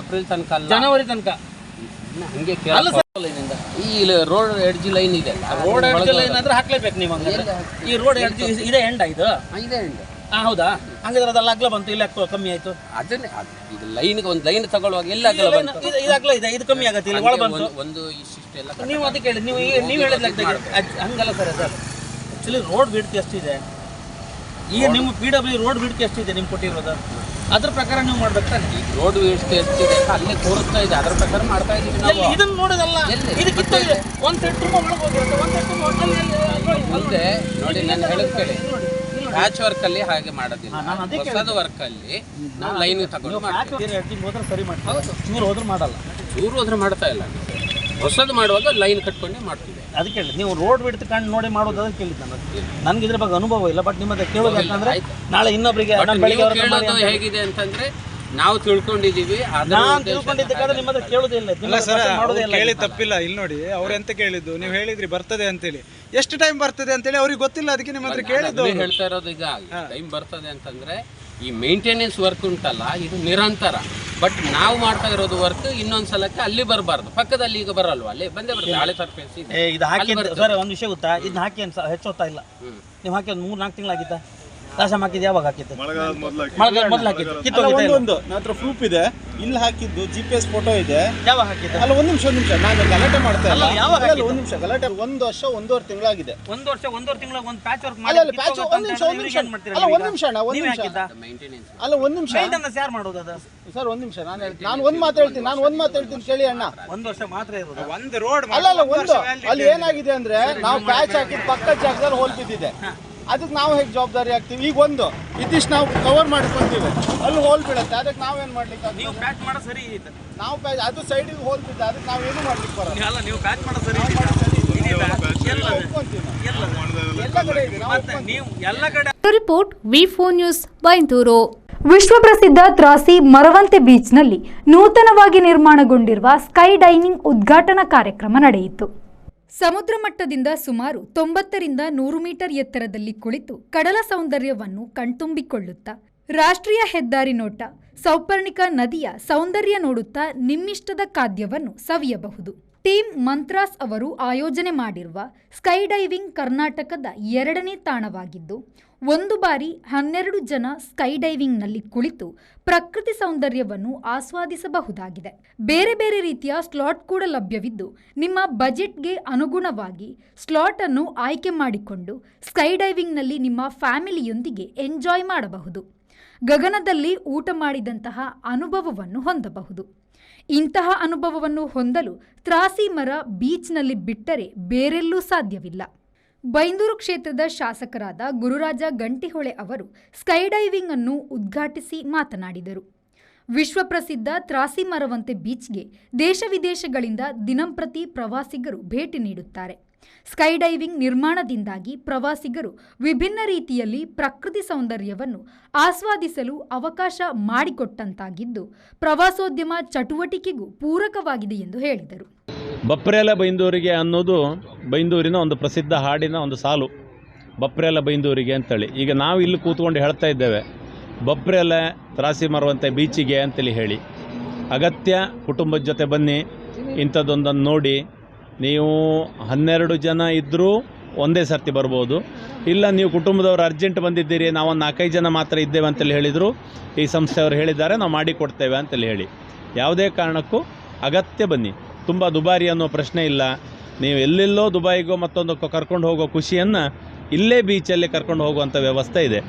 Speaker 11: ತನಕ ಅಲ್ಲ,
Speaker 10: ಜನವರಿ ತನಕ.
Speaker 11: ಹಂಗೆ
Speaker 10: ಈ
Speaker 11: ರೋಡ್ ಎಡ್ಜ್ ಲೈನ್ ಇದೆ,
Speaker 10: ರೋಡ್ ಎಡ್ಜ್ ಲೈನ್ ಅಂದ್ರೆ ಹಾಕ್ಲೇಬೇಕು ನೀವು. ಈ ರೋಡ್ ಎಡ್ಜ್ ಇದೆ ಎಂಡ್ ಇದು
Speaker 11: ಇದೆ ಎಂಡ್.
Speaker 10: ಹೌದಾ? ಹಂಗಾದ್ರೆ ಅದೆಲ್ಲ ಅಗ್ಲ ಬಂತು, ಇಲ್ಲ ಕಮ್ಮಿ ಆಯ್ತು.
Speaker 11: ಅದನ್ನೇ ಇದು ಲೈನ್ಗೆ ಒಂದು ಲೈನ್ ತಗೊಳ್ಳುವಾಗ ಎಲ್ಲ ಅಗಲ ಬಂತು.
Speaker 10: ಇದು ಅಗ್ಲ ಇದೆ, ಇದು ಕಮ್ಮಿ ಆಗತ್ತೆ, ಇಲ್ಲಿ ಒಳ ಬಂತು.
Speaker 11: ಒಂದು ಇಷ್ಟಿಷ್ಟೆಲ್ಲ
Speaker 10: ನೀವು ಅದಕ್ಕೆ ಹೇಳಿ, ನೀವು ಹೇಳಿದ ಹಂಗಲ್ಲ ಸರ್. ಅದು ಆಕ್ಚುಲಿ ರೋಡ್ ಬಿಡ್ತಿ ಎಷ್ಟಿದೆ, ಈಗ ನಿಮ್ಮ PW ರೋಡ್ ಬಿಡ್ತಿ ಎಷ್ಟಿದೆ ನಿಮ್ಗೆ ಕೊಟ್ಟಿರೋದು, ಅದ್ರ ಪ್ರಕಾರ ನೀವು ಮಾಡ್ಬೇಕು ತಾನೆ.
Speaker 11: ರೋಡ್ ವ್ಯವಸ್ಥೆ ಎಷ್ಟಿದೆ ಅಲ್ಲೇ ತೋರಿಸ್ತಾ ಇದೆ, ಅದ್ರ ಪ್ರಕಾರ ಮಾಡ್ತಾ ಇದೀವಿ ನಾವು.
Speaker 10: ಇದನ್ನ ನೋಡೋದಲ್ಲ, ಇದಕ್ಕಿಂತ ಒಂದು ಸೆಟ್ ತುಂಬ ಒಳಗೆ ಹೋಗಿರುತ್ತೆ, ಒಂದು ಸೆಟ್
Speaker 11: ಮುಂದೆ ನೋಡಿ ನಾನು ಹೇಳೋದು ಕೇಳಿ. ಪ್ಯಾಚ್ ವರ್ಕ್ ಅಲ್ಲಿ ಹಾಗೆ ಮಾಡೋದಿಲ್ಲ, ಹೊಸದು ವರ್ಕ್ ಅಲ್ಲಿ ನಾವು ಲೈನ್ ತಗೊಂಡು
Speaker 10: ಹೋದ್ರೆ ಸರಿ ಮಾಡ್ತೀವಿ, ಚೂರು ಹೋದ್ರೆ ಮಾಡಲ್ಲ.
Speaker 11: ಚೂರು ಹೋದ್ರೆ ಮಾಡ್ತಾ ಇಲ್ಲ, ಹೊಸದು ಮಾಡುವಾಗ ಲೈನ್ ಕಟ್ಕೊಂಡೇ ಮಾಡ್ತೀವಿ.
Speaker 10: ಅದಕ್ಕೆ ಹೇಳಿ, ನೀವು ರೋಡ್ ಬಿಡ್ತು ಕಂಡು ನೋಡಿ ಮಾಡೋದು ಅದಕ್ಕೆ ಕೇಳಿದ್ದು ನಾನು. ನನಗೆ ಇದ್ರ ಬಗ್ಗೆ ಅನುಭವ ಇಲ್ಲ, ಬಟ್ ನಿಮ್ಮದ ಕೇಳೋದು ಯಾಕಂದ್ರೆ ನಾಳೆ ಇನ್ನೊಬ್ಬರಿಗೆ
Speaker 11: ಹೇಗಿದೆ ಅಂತಂದ್ರೆ ನಾವು ತಿಳ್ಕೊಂಡಿದೀವಿ.
Speaker 10: ನಾನು ತಿಳ್ಕೊಂಡಿದ್ದಕ್ಕಾದ್ರೆ ನಿಮ್ಮದ ಕೇಳೋದಿಲ್ಲ,
Speaker 12: ಕೇಳಿ ತಪ್ಪಿಲ್ಲ. ಇಲ್ಲಿ ನೋಡಿ ಅವ್ರು ಎಂತ ಕೇಳಿದ್ದು, ನೀವು ಹೇಳಿದ್ರಿ ಬರ್ತದೆ ಅಂತೇಳಿ, ಎಷ್ಟು ಟೈಮ್ ಬರ್ತದೆ ಅಂತೇಳಿ ಅವ್ರಿಗೆ ಗೊತ್ತಿಲ್ಲ, ಅದಕ್ಕೆ ನಿಮ್ಮ ಹತ್ರ ಕೇಳಿದ್ದು.
Speaker 11: ಹೇಳ್ತಾ ಇರೋದು ಈಗ ಟೈಮ್ ಬರ್ತದೆ ಅಂತಂದ್ರೆ ಈ ಮೇಂಟೆನೆನ್ಸ್ ವರ್ಕ್ ಉಂಟಲ್ಲ ಇದು ನಿರಂತರ. ಬಟ್ ನಾವು ಮಾಡ್ತಾ ಇರೋದು ವರ್ಕ್ ಇನ್ನೊಂದ್ ಸಲಕ್ಕೆ ಅಲ್ಲಿ ಬರಬಾರ್ದು, ಪಕ್ಕದಲ್ಲಿ ಈಗ ಬರಲ್ವಾ, ಅಲ್ಲಿ ಬಂದೇ ಬರ್ತದೆ. ಹಳೆ ಸರ್ಫೇಸ್
Speaker 10: ಇದು ಹಾಕಿ ಸರ್. ಒಂದು ವಿಷಯ ಗೊತ್ತಾ, ಇದನ್ನ ಹಾಕಿ ಹೆಚ್ಚು ಹೊತ್ತಾ ಇಲ್ಲ, ನೀವು ಹಾಕಿ ಒಂದು 3-4 ತಿಂಗಳಾಗಿತ್ತ. ಲಾಸ್ಟ್ ಟೈಮ್ ಹಾಕಿದ್ದು ಯಾವಾಗ ಹಾಕಿತ್ತು? ಮೊದಲು ಹಾಕಿದ್ದು
Speaker 12: ಒಂದು ನನ್ನ ಪ್ರೂಫ್ ಇದೆ, ಇಲ್ಲಿ ಹಾಕಿದ್ದು GPS ಫೋಟೋ ಇದೆ.
Speaker 10: ಯಾವಾಗ ಹಾಕಿದ್ದು?
Speaker 12: ಅಲ್ಲ ಒಂದು ನಿಮಿಷ ನಾನು ಗಲಾಟೆ ಮಾಡ್ತಾ ಇಲ್ಲ. ಒಂದು ನಿಮಿಷ ಗಲಾಟೆ. 1 ವರ್ಷ 1.5 ತಿಂಗಳಾಗಿದೆ.
Speaker 10: 1 ವರ್ಷ 1.5 ತಿಂಗಳ ಒಂದು ಪ್ಯಾಚ್ ವರ್ಕ್
Speaker 12: ಮಾಡಿ. ಅಲ್ಲ ಪ್ಯಾಚ್ ಒಂದು ನಿಮಿಷ ಅಲ್ಲ ಒಂದು ನಿಮಿಷ ಅಲ್ಲ ಒಂದು ನಿಮಿಷ
Speaker 10: ಯಾರು ಮಾಡೋದು ಅದು
Speaker 12: ಸರ್? ಒಂದು ನಿಮಿಷ ನಾನು ಒಂದು ಮಾತು ಹೇಳ್ತೀನಿ ಕೇಳಿ ಅಣ್ಣ.
Speaker 10: 1 ವರ್ಷ ಮಾತ್ರ ಇರೋದು
Speaker 12: ಒಂದು ರೋಡ್. ಅಲ್ಲ ಒಂದು ಅಲ್ಲಿ ಏನಾಗಿದೆ ಅಂದ್ರೆ ನಾವು ಪ್ಯಾಚ್ ಹಾಕಿದ ಪಕ್ಕದ ಜಾಗದಲ್ಲಿ ಹೋಲ್ ಬಿದ್ದಿದೆ, ಅದಕ್ಕೆ ನಾವು ಹೇಗೆ ಜವಾಬ್ದಾರಿ ಆಗ್ತೀವಿ? ಈಗ ಒಂದು ಇದಿಷ್ಟು ನಾವು ಕವರ್ ಮಾಡ್ಕೊಂತೀವಿ, ಅಲ್ಲಿ ಹೋಲ್ ಬೀಳುತ್ತೆ, ಅದಕ್ಕೆ ನಾವೇನು ಮಾಡ್ಲಿಕ್ಕೆ?
Speaker 10: ನೀವು ಪ್ಯಾಚ್ ಮಾಡೋ ಸರಿ ಇದೆ.
Speaker 12: ನಾವು ಪ್ಯಾಚ್ ಅದು ಸೈಡಿಗೆ ಹೋಲ್ ಬಿದ್ದ, ಅದಕ್ಕೆ ನಾವೇನು ಮಾಡ್ಲಿಕ್ಕೆ ಬರೋಲ್ಲ.
Speaker 10: ಅಲ್ಲ ನೀವು ಪ್ಯಾಚ್ ಮಾಡೋ ಸರಿ ಇದೆ. ಎಲ್ಲ ಕಡೆ
Speaker 3: ರಿಪೋರ್ಟ್ V4 ನ್ಯೂಸ್ ಬೈಂದೂರು.
Speaker 2: ವಿಶ್ವಪ್ರಸಿದ್ಧ ತ್ರಾಸಿ ಮರವಂತೆ ಬೀಚ್ನಲ್ಲಿ ನೂತನವಾಗಿ ನಿರ್ಮಾಣಗೊಂಡಿರುವ ಸ್ಕೈ ಡೈನಿಂಗ್ ಉದ್ಘಾಟನಾ ಕಾರ್ಯಕ್ರಮ ನಡೆಯಿತು. ಸಮುದ್ರ ಮಟ್ಟದಿಂದ ಸುಮಾರು 90ರಿಂದ 100 ಮೀಟರ್ ಎತ್ತರದಲ್ಲಿ ಕುಳಿತು ಕಡಲ ಸೌಂದರ್ಯವನ್ನು ಕಣ್ತುಂಬಿಕೊಳ್ಳುತ್ತಾ, ರಾಷ್ಟ್ರೀಯ ಹೆದ್ದಾರಿ ನೋಟ, ಸೌಪರ್ಣಿಕ ನದಿಯ ಸೌಂದರ್ಯ ನೋಡುತ್ತಾ ನಿಮ್ಮಿಷ್ಟದ ಖಾದ್ಯವನ್ನು ಸವಿಯಬಹುದು. ಟೀಮ್ ಮಂತ್ರಾಸ್ ಅವರು ಆಯೋಜನೆ ಮಾಡಿರುವ ಸ್ಕೈ ಡೈವಿಂಗ್ ಕರ್ನಾಟಕದ 2ನೇ ತಾಣವಾಗಿದ್ದು, ಒಂದು ಬಾರಿ 12 ಜನ ಸ್ಕೈ ಡೈವಿಂಗ್ನಲ್ಲಿ ಕುಳಿತು ಪ್ರಕೃತಿ ಸೌಂದರ್ಯವನ್ನು ಆಸ್ವಾದಿಸಬಹುದಾಗಿದೆ. ಬೇರೆ ಬೇರೆ ರೀತಿಯ ಸ್ಲಾಟ್ ಕೂಡ ಲಭ್ಯವಿದ್ದು, ನಿಮ್ಮ ಬಜೆಟ್ಗೆ ಅನುಗುಣವಾಗಿ ಸ್ಲಾಟ್ ಅನ್ನು ಆಯ್ಕೆ ಮಾಡಿಕೊಂಡು ಸ್ಕೈ ಡೈವಿಂಗ್ನಲ್ಲಿ ನಿಮ್ಮ ಫ್ಯಾಮಿಲಿಯೊಂದಿಗೆ ಎಂಜಾಯ್ ಮಾಡಬಹುದು. ಗಗನದಲ್ಲಿ ಊಟ ಮಾಡಿದಂತಹ ಅನುಭವವನ್ನು ಹೊಂದಬಹುದು. ಇಂತಹ ಅನುಭವವನ್ನು ಹೊಂದಲು ತ್ರಾಸಿ ಮರ ಬೀಚ್ನಲ್ಲಿ ಬಿಟ್ಟರೆ ಬೇರೆಲ್ಲೂ ಸಾಧ್ಯವಿಲ್ಲ. ಬೈಂದೂರು ಕ್ಷೇತ್ರದ ಶಾಸಕರಾದ ಗುರುರಾಜ ಗಂಟಿಹೊಳೆ ಅವರು ಸ್ಕೈ ಡೈವಿಂಗ್ ಅನ್ನು ಉದ್ಘಾಟಿಸಿ ಮಾತನಾಡಿದರು. ವಿಶ್ವಪ್ರಸಿದ್ಧ ತ್ರಾಸಿ ಮರವಂತೆ ಬೀಚ್ಗೆ ದೇಶ ವಿದೇಶಗಳಿಂದ ದಿನಂಪ್ರತಿ ಪ್ರವಾಸಿಗರು ಭೇಟಿ ನೀಡುತ್ತಾರೆ. ಸ್ಕೈ ಡೈವಿಂಗ್ ನಿರ್ಮಾಣದಿಂದಾಗಿ ಪ್ರವಾಸಿಗರು ವಿಭಿನ್ನ ರೀತಿಯಲ್ಲಿ ಪ್ರಕೃತಿ ಸೌಂದರ್ಯವನ್ನು ಆಸ್ವಾದಿಸಲು ಅವಕಾಶ ಮಾಡಿಕೊಟ್ಟಂತಾಗಿದ್ದು, ಪ್ರವಾಸೋದ್ಯಮ ಚಟುವಟಿಕೆಗೂ ಪೂರಕವಾಗಿದೆ ಎಂದು ಹೇಳಿದರು.
Speaker 13: ಬಪ್ರೇಲ ಬೈಂದೂರಿಗೆ ಅನ್ನೋದು ಬೈಂದೂರಿನ ಒಂದು ಪ್ರಸಿದ್ಧ ಹಾಡಿನ ಒಂದು ಸಾಲು, ಬಪ್ರೇಲ ಬೈಂದೂರಿಗೆ ಅಂತೇಳಿ. ಈಗ ನಾವು ಇಲ್ಲಿ ಕೂತ್ಕೊಂಡು ಹೇಳ್ತಾ ಇದ್ದೇವೆ ಬಪ್ರೇಲ ತ್ರಾಸಿ ಮರವಂತೆ ಬೀಚಿಗೆ ಅಂತೇಳಿ ಹೇಳಿ. ಅಗತ್ಯ ಕುಟುಂಬದ ಜೊತೆ ಬನ್ನಿ, ಇಂಥದ್ದೊಂದನ್ನು ನೋಡಿ. ನೀವು 12 ಜನ ಇದ್ದರೂ ಒಂದೇ ಸರ್ತಿ ಬರ್ಬೋದು. ಇಲ್ಲ ನೀವು ಕುಟುಂಬದವರು ಅರ್ಜೆಂಟ್ ಬಂದಿದ್ದೀರಿ, ನಾವು 4-5 ಜನ ಮಾತ್ರ ಇದ್ದೇವೆ ಅಂತೇಳಿ ಹೇಳಿದರು, ಈ ಸಂಸ್ಥೆಯವರು ಹೇಳಿದ್ದಾರೆ ನಾವು ಮಾಡಿಕೊಡ್ತೇವೆ ಅಂತೇಳಿ ಹೇಳಿ. ಯಾವುದೇ ಕಾರಣಕ್ಕೂ ಅಗತ್ಯ ಬನ್ನಿ. ತುಂಬ ದುಬಾರಿ ಅನ್ನೋ ಪ್ರಶ್ನೆ ಇಲ್ಲ. ನೀವು ಎಲ್ಲೆಲ್ಲೋ ದುಬೈಗೋ ಮತ್ತೊಂದಕ್ಕೋ ಕರ್ಕೊಂಡು ಹೋಗೋ ಖುಷಿಯನ್ನು ಇಲ್ಲೇ ಬೀಚಲ್ಲಿ ಕರ್ಕೊಂಡು ಹೋಗುವಂಥ ವ್ಯವಸ್ಥೆ ಇದೆ.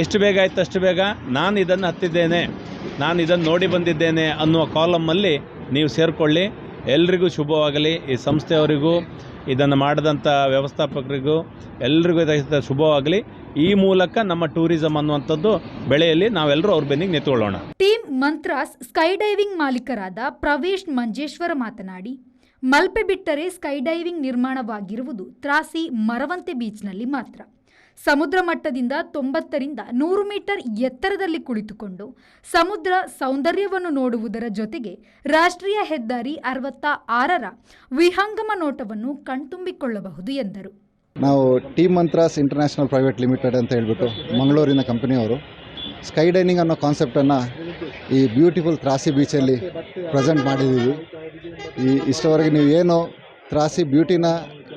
Speaker 13: ಎಷ್ಟು ಬೇಗ ಆಯ್ತು ಅಷ್ಟು ಬೇಗ ನಾನು ಇದನ್ನು ಹತ್ತಿದ್ದೇನೆ, ನಾನು ಇದನ್ನು ನೋಡಿ ಬಂದಿದ್ದೇನೆ ಅನ್ನುವ ಕಾಲಮ್ಮಲ್ಲಿ ನೀವು ಸೇರಿಕೊಳ್ಳಿ. ಎಲ್ರಿಗೂ ಶುಭವಾಗಲಿ. ಈ ಸಂಸ್ಥೆಯವರಿಗೂ ಇದನ್ನು ಮಾಡಿದಂಥ ವ್ಯವಸ್ಥಾಪಕರಿಗೂ ಎಲ್ರಿಗೂ ಇದಕ್ಕೆ ಶುಭವಾಗಲಿ. ಈ ಮೂಲಕ ನಮ್ಮ ಟೂರಿಸಂ ಅನ್ನುವಂಥದ್ದು ಬೆಳೆಯಲ್ಲಿ ನಾವೆಲ್ಲರೂ ಅವ್ರ ಬೆನ್ನಿಗೆ ನಿಂತ್ಕೊಳ್ಳೋಣ.
Speaker 2: Team ಮಂತ್ರಾಸ್ sky diving ಮಾಲೀಕರಾದ Pravesh Manjeshwar ಮಾತನಾಡಿ, ಮಲ್ಪೆ ಬಿಟ್ಟರೆ ಸ್ಕೈ ಡೈವಿಂಗ್ ನಿರ್ಮಾಣವಾಗಿರುವುದು ತ್ರಾಸಿ ಮರವಂತೆ ಬೀಚ್ನಲ್ಲಿ ಮಾತ್ರ. ಸಮುದ್ರ ಮಟ್ಟದಿಂದ 90ರಿಂದ 100 ಮೀಟರ್ ಎತ್ತರದಲ್ಲಿ ಕುಳಿತುಕೊಂಡು ಸಮುದ್ರ ಸೌಂದರ್ಯವನ್ನು ನೋಡುವುದರ ಜೊತೆಗೆ ರಾಷ್ಟ್ರೀಯ ಹೆದ್ದಾರಿ 66ರ ವಿಹಂಗಮ ನೋಟವನ್ನು ಕಣ್ತುಂಬಿಕೊಳ್ಳಬಹುದು ಎಂದರು.
Speaker 14: ನಾವು ಟೀಮ್ ಮಂತ್ರಾಸ್ ಇಂಟರ್ನ್ಯಾಷನಲ್ ಪ್ರೈವೇಟ್ ಲಿಮಿಟೆಡ್ ಅಂತ ಹೇಳ್ಬಿಟ್ಟು ಮಂಗಳೂರಿನ ಕಂಪನಿಯವರು ಸ್ಕೈ ಡೈನಿಂಗ್ ಅನ್ನೋ ಕಾನ್ಸೆಪ್ಟನ್ನು ಈ ಬ್ಯೂಟಿಫುಲ್ ತ್ರಾಸಿ ಬೀಚಲ್ಲಿ ಪ್ರೆಸೆಂಟ್ ಮಾಡಿದ್ದೀವಿ. ಇಷ್ಟವರೆಗೆ ನೀವು ಏನು ತ್ರಾಸಿ ಬ್ಯೂಟಿನ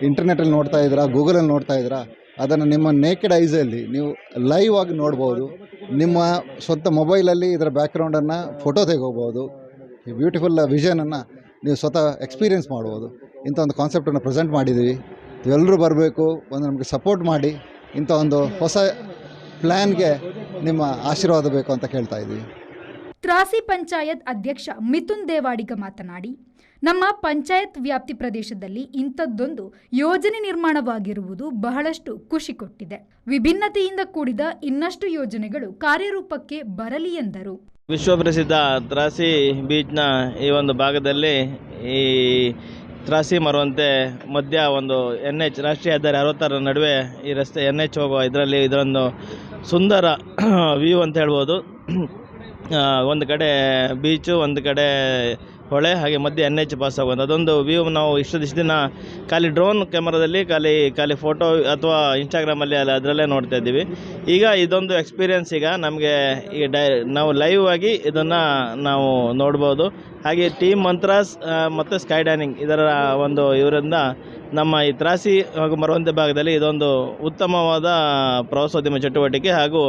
Speaker 14: ಇಂಟರ್ನೆಟಲ್ಲಿ ನೋಡ್ತಾ ಇದ್ದೀರಾ, ಗೂಗಲಲ್ಲಿ ನೋಡ್ತಾ ಇದ್ದೀರಾ, ಅದನ್ನು ನಿಮ್ಮ ನೇಕೆಡ್ ಐಸಲ್ಲಿ ನೀವು ಲೈವ್ ಆಗಿ ನೋಡ್ಬೋದು. ನಿಮ್ಮ ಸ್ವಂತ ಮೊಬೈಲಲ್ಲಿ ಇದರ ಬ್ಯಾಕ್ಗ್ರೌಂಡನ್ನು ಫೋಟೋ ತೆಗೋಬೋದು. ಈ ಬ್ಯೂಟಿಫುಲ್ ವಿಷನನ್ನು ನೀವು ಸ್ವತಃ ಎಕ್ಸ್ಪೀರಿಯೆನ್ಸ್ ಮಾಡ್ಬೋದು. ಇಂಥ ಒಂದು ಕಾನ್ಸೆಪ್ಟನ್ನು ಪ್ರೆಸೆಂಟ್ ಮಾಡಿದ್ದೀವಿ. ಎಲ್ಲರೂ ಬರಬೇಕು, ಒಂದು ನಮಗೆ ಸಪೋರ್ಟ್ ಮಾಡಿ ಇಂಥ ಒಂದು ಹೊಸ ಪ್ಲ್ಯಾನ್ಗೆ ನಿಮ್ಮ ಆಶೀರ್ವಾದ ಬೇಕು ಅಂತ ಕೇಳ್ತಾ ಇದ್ದೀವಿ.
Speaker 2: ತ್ರಾಸಿ ಪಂಚಾಯತ್ ಅಧ್ಯಕ್ಷ ಮಿಥುನ್ ದೇವಾಡಿಗ ಮಾತನಾಡಿ, ನಮ್ಮ ಪಂಚಾಯತ್ ವ್ಯಾಪ್ತಿ ಪ್ರದೇಶದಲ್ಲಿ ಇಂಥದ್ದೊಂದು ಯೋಜನೆ ನಿರ್ಮಾಣವಾಗಿರುವುದು ಬಹಳಷ್ಟು ಖುಷಿ ಕೊಟ್ಟಿದೆ. ವಿಭಿನ್ನತೆಯಿಂದ ಕೂಡಿದ ಇನ್ನಷ್ಟು ಯೋಜನೆಗಳು ಕಾರ್ಯರೂಪಕ್ಕೆ ಬರಲಿ ಎಂದರು.
Speaker 15: ವಿಶ್ವಪ್ರಸಿದ್ಧ ತ್ರಾಸಿ ಬೀಚ್ನ ಈ ಒಂದು ಭಾಗದಲ್ಲಿ ಈ ತ್ರಾಸಿ ಮರುವಂತೆ ಮಧ್ಯ ಒಂದು NH ರಾಷ್ಟ್ರೀಯ ಹೆದ್ದಾರಿ 66ರ ನಡುವೆ ಈ ರಸ್ತೆ NH ಹೋಗುವ ಇದರಲ್ಲಿ ಇದೊಂದು ಸುಂದರ ವ್ಯೂ ಅಂತ ಹೇಳ್ಬೋದು. ಒಂದು ಕಡೆ ಬೀಚು, ಒಂದು ಕಡೆ ಹೊಳೆ, ಹಾಗೆ ಮಧ್ಯೆ NH ಪಾಸ್ ಆಗೋದು ಅದೊಂದು ವ್ಯೂ ನಾವು ಇಷ್ಟು ದಿನ ಖಾಲಿ ಡ್ರೋನ್ ಕ್ಯಾಮರಾದಲ್ಲಿ ಖಾಲಿ ಫೋಟೋ ಅಥವಾ ಇನ್ಸ್ಟಾಗ್ರಾಮಲ್ಲಿ ಅದರಲ್ಲೇ ನೋಡ್ತಾ ಇದ್ದೀವಿ. ಈಗ ಇದೊಂದು ಎಕ್ಸ್ಪೀರಿಯೆನ್ಸ್ ಈಗ ನಮಗೆ ನಾವು ಲೈವ್ ಆಗಿ ಇದನ್ನು ನಾವು ನೋಡ್ಬೋದು. ಹಾಗೆ ಟೀಮ್ ಮಂತ್ರಾಸ್ ಮತ್ತು ಸ್ಕೈ ಡೈನಿಂಗ್ ಇದರ ಒಂದು ಇವರಿಂದ ನಮ್ಮ ಈ ತ್ರಾಸಿ ಹಾಗೂ ಮರವಂತೆ ಭಾಗದಲ್ಲಿ ಇದೊಂದು ಉತ್ತಮವಾದ ಪ್ರವಾಸೋದ್ಯಮ ಚಟುವಟಿಕೆ ಹಾಗೂ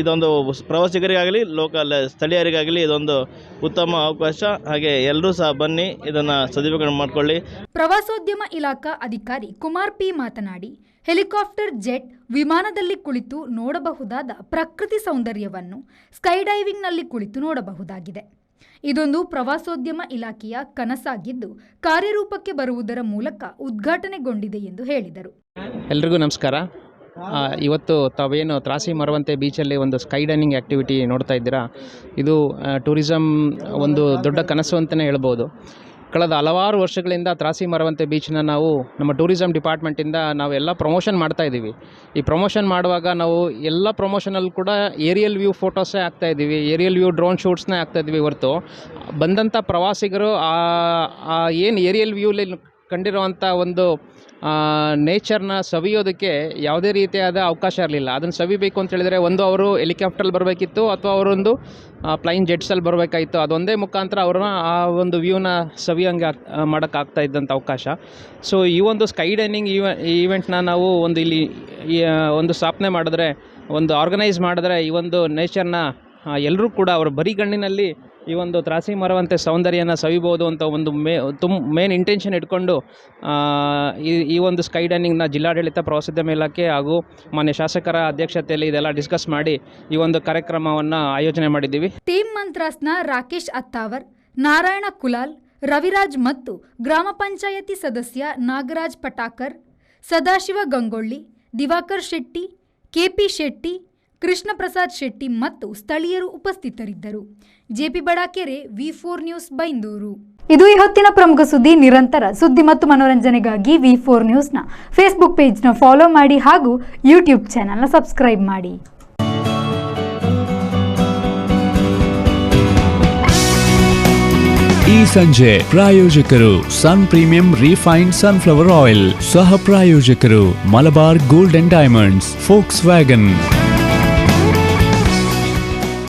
Speaker 15: ಇದೊಂದು ಪ್ರವಾಸಿಗರಿಗಾಗಲಿ ಲೋಕಲ್ ಸ್ಥಳೀಯರಿಗಾಗಲಿ ಇದೊಂದು ಉತ್ತಮ ಅವಕಾಶ. ಹಾಗೆ ಎಲ್ಲರೂ ಸಹ ಬನ್ನಿ, ಇದನ್ನು ಸದುಪಯೋಗ ಮಾಡಿಕೊಳ್ಳಿ.
Speaker 2: ಪ್ರವಾಸೋದ್ಯಮ ಇಲಾಖಾ ಅಧಿಕಾರಿ ಕುಮಾರ್ ಪಿ ಮಾತನಾಡಿ, ಹೆಲಿಕಾಪ್ಟರ್, ಜೆಟ್, ವಿಮಾನದಲ್ಲಿ ಕುಳಿತು ನೋಡಬಹುದಾದ ಪ್ರಕೃತಿ ಸೌಂದರ್ಯವನ್ನು ಸ್ಕೈ ಡೈವಿಂಗ್ನಲ್ಲಿ ಕುಳಿತು ನೋಡಬಹುದಾಗಿದೆ. ಇದೊಂದು ಪ್ರವಾಸೋದ್ಯಮ ಇಲಾಖೆಯ ಕನಸಾಗಿದ್ದು ಕಾರ್ಯರೂಪಕ್ಕೆ ಬರುವುದರ ಮೂಲಕ ಉದ್ಘಾಟನೆಗೊಂಡಿದೆ ಎಂದು ಹೇಳಿದರು.
Speaker 16: ಎಲ್ರಿಗೂ ನಮಸ್ಕಾರ. ಇವತ್ತು ತಾವೇನು ತ್ರಾಸಿ ಮರವಂತೆ ಬೀಚಲ್ಲಿ ಒಂದು ಸ್ಕೈ ಡೈನಿಂಗ್ ಆ್ಯಕ್ಟಿವಿಟಿ ನೋಡ್ತಾ ಇದ್ದೀರಾ. ಇದು ಟೂರಿಸಮ್ ಒಂದು ದೊಡ್ಡ ಕನಸು ಅಂತಲೇ ಹೇಳ್ಬೋದು. ಕಳೆದ ಹಲವಾರು ವರ್ಷಗಳಿಂದ ತ್ರಾಸಿ ಮರವಂತೆ ಬೀಚನ್ನ ನಾವು ನಮ್ಮ ಟೂರಿಸಮ್ ಡಿಪಾರ್ಟ್ಮೆಂಟಿಂದ ನಾವೆಲ್ಲ ಪ್ರಮೋಷನ್ ಮಾಡ್ತಾಯಿದ್ದೀವಿ. ಈ ಪ್ರಮೋಷನ್ ಮಾಡುವಾಗ ನಾವು ಎಲ್ಲ ಪ್ರಮೋಷನಲ್ಲಿ ಕೂಡ ಏರಿಯಲ್ ವ್ಯೂ ಫೋಟೋಸೇ ಹಾಕ್ತಾಯಿದ್ದೀವಿ, ಏರಿಯಲ್ ವ್ಯೂ ಡ್ರೋನ್ ಶೂಟ್ಸ್ನೇ ಹಾಕ್ತಾಯಿದ್ದೀವಿ ಹೊರತು ಬಂದಂಥ ಪ್ರವಾಸಿಗರು ಏನು ಏರಿಯಲ್ ವ್ಯೂಲಿ ಕಂಡಿರುವಂಥ ಒಂದು ನೇಚರ್ನ ಸವಿಯೋದಕ್ಕೆ ಯಾವುದೇ ರೀತಿಯಾದ ಅವಕಾಶ ಇರಲಿಲ್ಲ. ಅದನ್ನು ಸವಿಬೇಕು ಅಂತ ಹೇಳಿದರೆ ಒಂದು ಅವರು ಹೆಲಿಕಾಪ್ಟ್ರಲ್ಲಿ ಬರಬೇಕಿತ್ತು ಅಥವಾ ಅವರೊಂದು ಫ್ಲೈನ್ ಜೆಟ್ಸಲ್ಲಿ ಬರಬೇಕಾಯಿತು. ಅದೊಂದೇ ಮುಖಾಂತರ ಅವ್ರನ್ನ ಆ ಒಂದು ವ್ಯೂನ ಸವಿಯೋಂಗೆ ಮಾಡೋಕ್ಕಾಗ್ತಾ ಇದ್ದಂಥ ಅವಕಾಶ. ಸೊ ಈ ಒಂದು ಸ್ಕೈ ಡೈನಿಂಗ್ ಈವೆಂಟ್ನ ನಾವು ಒಂದು ಇಲ್ಲಿ ಒಂದು ಸ್ಥಾಪನೆ ಮಾಡಿದ್ರೆ, ಒಂದು ಆರ್ಗನೈಸ್ ಮಾಡಿದ್ರೆ ಈ ಒಂದು ನೇಚರ್ನ ಎಲ್ಲರೂ ಕೂಡ ಅವರ ಬರಿಗಣ್ಣಿನಲ್ಲಿ ಈ ಒಂದು ತ್ರಾಸಿ ಮರವಂತೆ ಸೌಂದರ್ಯನ ಸವಿಬೋದು ಅಂತ ಒಂದು ಮೇನ್ ಇಂಟೆನ್ಷನ್ ಇಟ್ಕೊಂಡು ಈ ಒಂದು ಸ್ಕೈ ಡೈನಿಂಗ್ನ ಜಿಲ್ಲಾಡಳಿತ ಪ್ರವಾಸೋದ್ಯಮ ಇಲಾಖೆ ಹಾಗೂ ಮಾನ್ಯ ಶಾಸಕರ ಅಧ್ಯಕ್ಷತೆಯಲ್ಲಿ ಇದೆಲ್ಲ ಡಿಸ್ಕಸ್ ಮಾಡಿ ಈ ಒಂದು ಕಾರ್ಯಕ್ರಮವನ್ನು ಆಯೋಜನೆ ಮಾಡಿದ್ದೀವಿ.
Speaker 2: ಟೀಮ್ ಮಂತ್ರಾಸ್ನ ರಾಕೇಶ್ ಅತ್ತಾವರ್, ನಾರಾಯಣ ಕುಲಾಲ್, ರವಿರಾಜ್ ಮತ್ತು ಗ್ರಾಮ ಪಂಚಾಯತಿ ಸದಸ್ಯ ನಾಗರಾಜ್ ಪಟಾಕರ್, ಸದಾಶಿವ ಗಂಗೊಳ್ಳಿ, ದಿವಾಕರ್ ಶೆಟ್ಟಿ, KP ಶೆಟ್ಟಿ, ಕೃಷ್ಣ ಪ್ರಸಾದ್ ಶೆಟ್ಟಿ ಮತ್ತು ಸ್ಥಳೀಯರು ಉಪಸ್ಥಿತರಿದ್ದರು. JP Badakere, V4 news, Byndoor. ಇದು ಈ ಹೊತ್ತಿನ ಪ್ರಮುಖ ಸುದ್ದಿ. ನಿರಂತರ ಸುದ್ದಿ ಮತ್ತು ಮನೋರಂಜನೆಗಾಗಿ V4 ನ್ಯೂಸ್ನ ಫೇಸ್ಬುಕ್ ಪೇಜ್ನ ಫಾಲೋ ಮಾಡಿ ಹಾಗೂ ಯೂಟ್ಯೂಬ್ ಚಾನಲ್ನ ಸಬ್ಸ್ಕ್ರೈಬ್ ಮಾಡಿ.
Speaker 1: ಈ ಸಂಜೆ ಪ್ರಾಯೋಜಕರು Sun premium refined sunflower oil, ಸಹ ಪ್ರಾಯೋಜಕರು Malabar gold and diamonds, forks wagon.